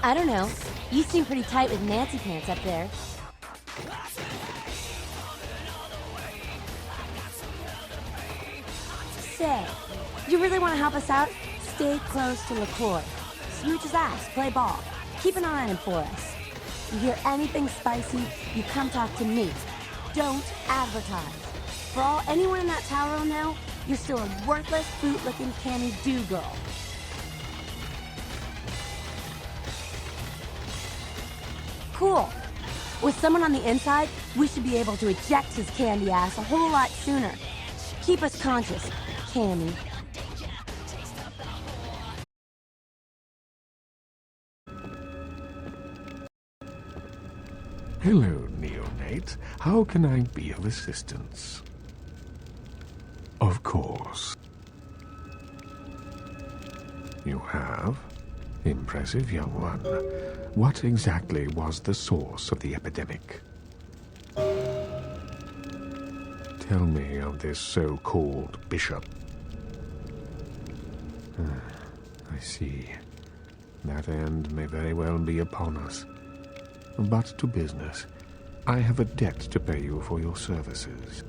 I don't know. You seem pretty tight with Nancy Pants up there. Say, you really want to help us out? Stay close to LaCroix. Smooch his ass, play ball. Keep an eye on him for us. You hear anything spicy, you come talk to me. Don't advertise. For all anyone in that tower will know, you're still a worthless, boot-looking Cammy do-girl. Cool. With someone on the inside, we should be able to eject his candy ass a whole lot sooner. Keep us conscious, Cammy. Hello, neonate. How can I be of assistance? Of course. You have? Impressive, young one. What exactly was the source of the epidemic? Tell me of this so-called bishop. I see. That end may very well be upon us. But to business. I have a debt to pay you for your services.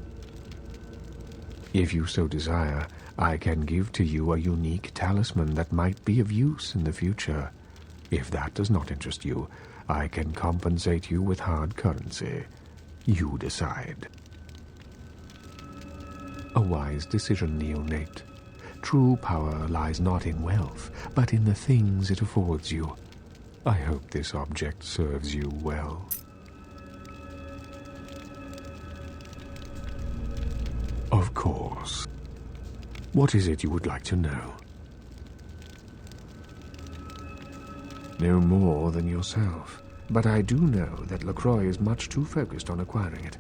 If you so desire, I can give to you a unique talisman that might be of use in the future. If that does not interest you, I can compensate you with hard currency. You decide. A wise decision, neonate. True power lies not in wealth, but in the things it affords you. I hope this object serves you well. Of course. What is it you would like to know? No more than yourself, but I do know that LaCroix is much too focused on acquiring it.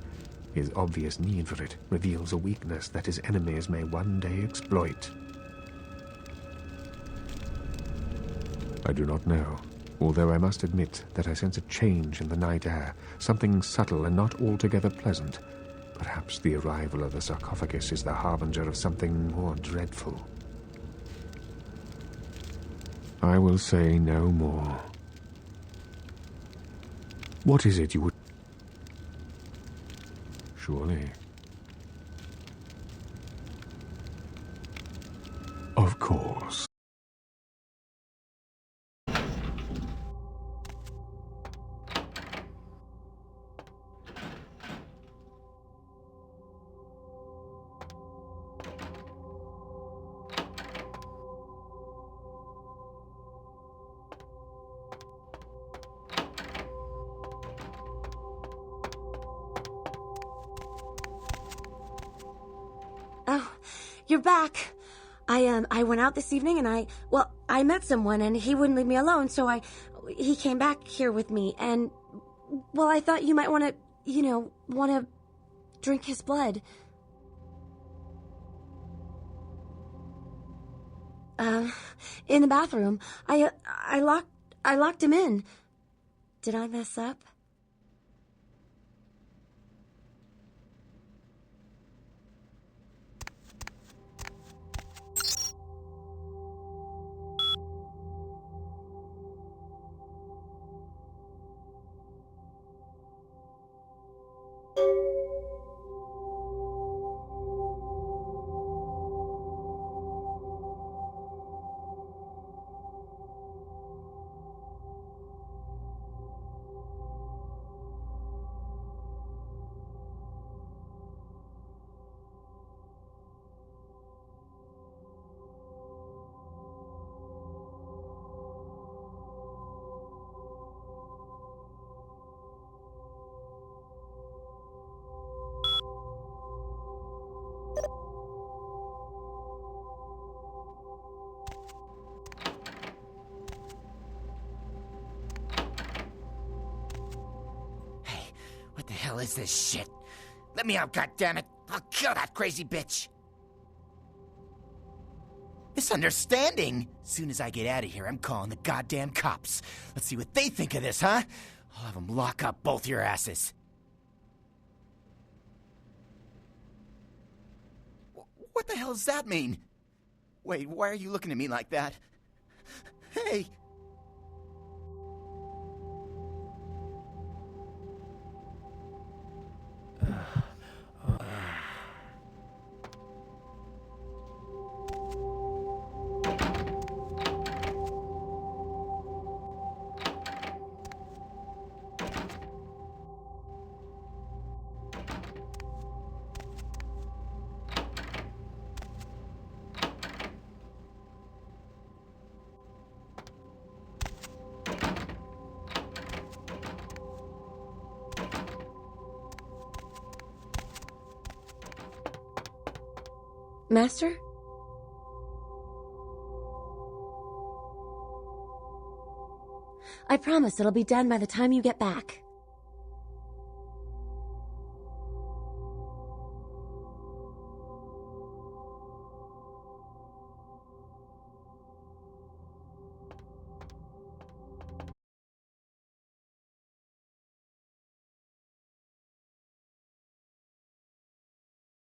His obvious need for it reveals a weakness that his enemies may one day exploit. I do not know, although I must admit that I sense a change in the night air, something subtle and not altogether pleasant. Perhaps the arrival of the sarcophagus is the harbinger of something more dreadful. I will say no more. What is it you would... Surely. Of course. You're back. I went out this evening and I met someone and he wouldn't leave me alone, so he came back here with me and, well, I thought you might want to drink his blood. In the bathroom. I locked him in. Did I mess up? What the hell is this shit? Let me out, goddammit! I'll kill that crazy bitch! Misunderstanding? Soon as I get out of here, I'm calling the goddamn cops. Let's see what they think of this, huh? I'll have them lock up both your asses. What the hell does that mean? Wait, why are you looking at me like that? Hey! Master? I promise it'll be done by the time you get back.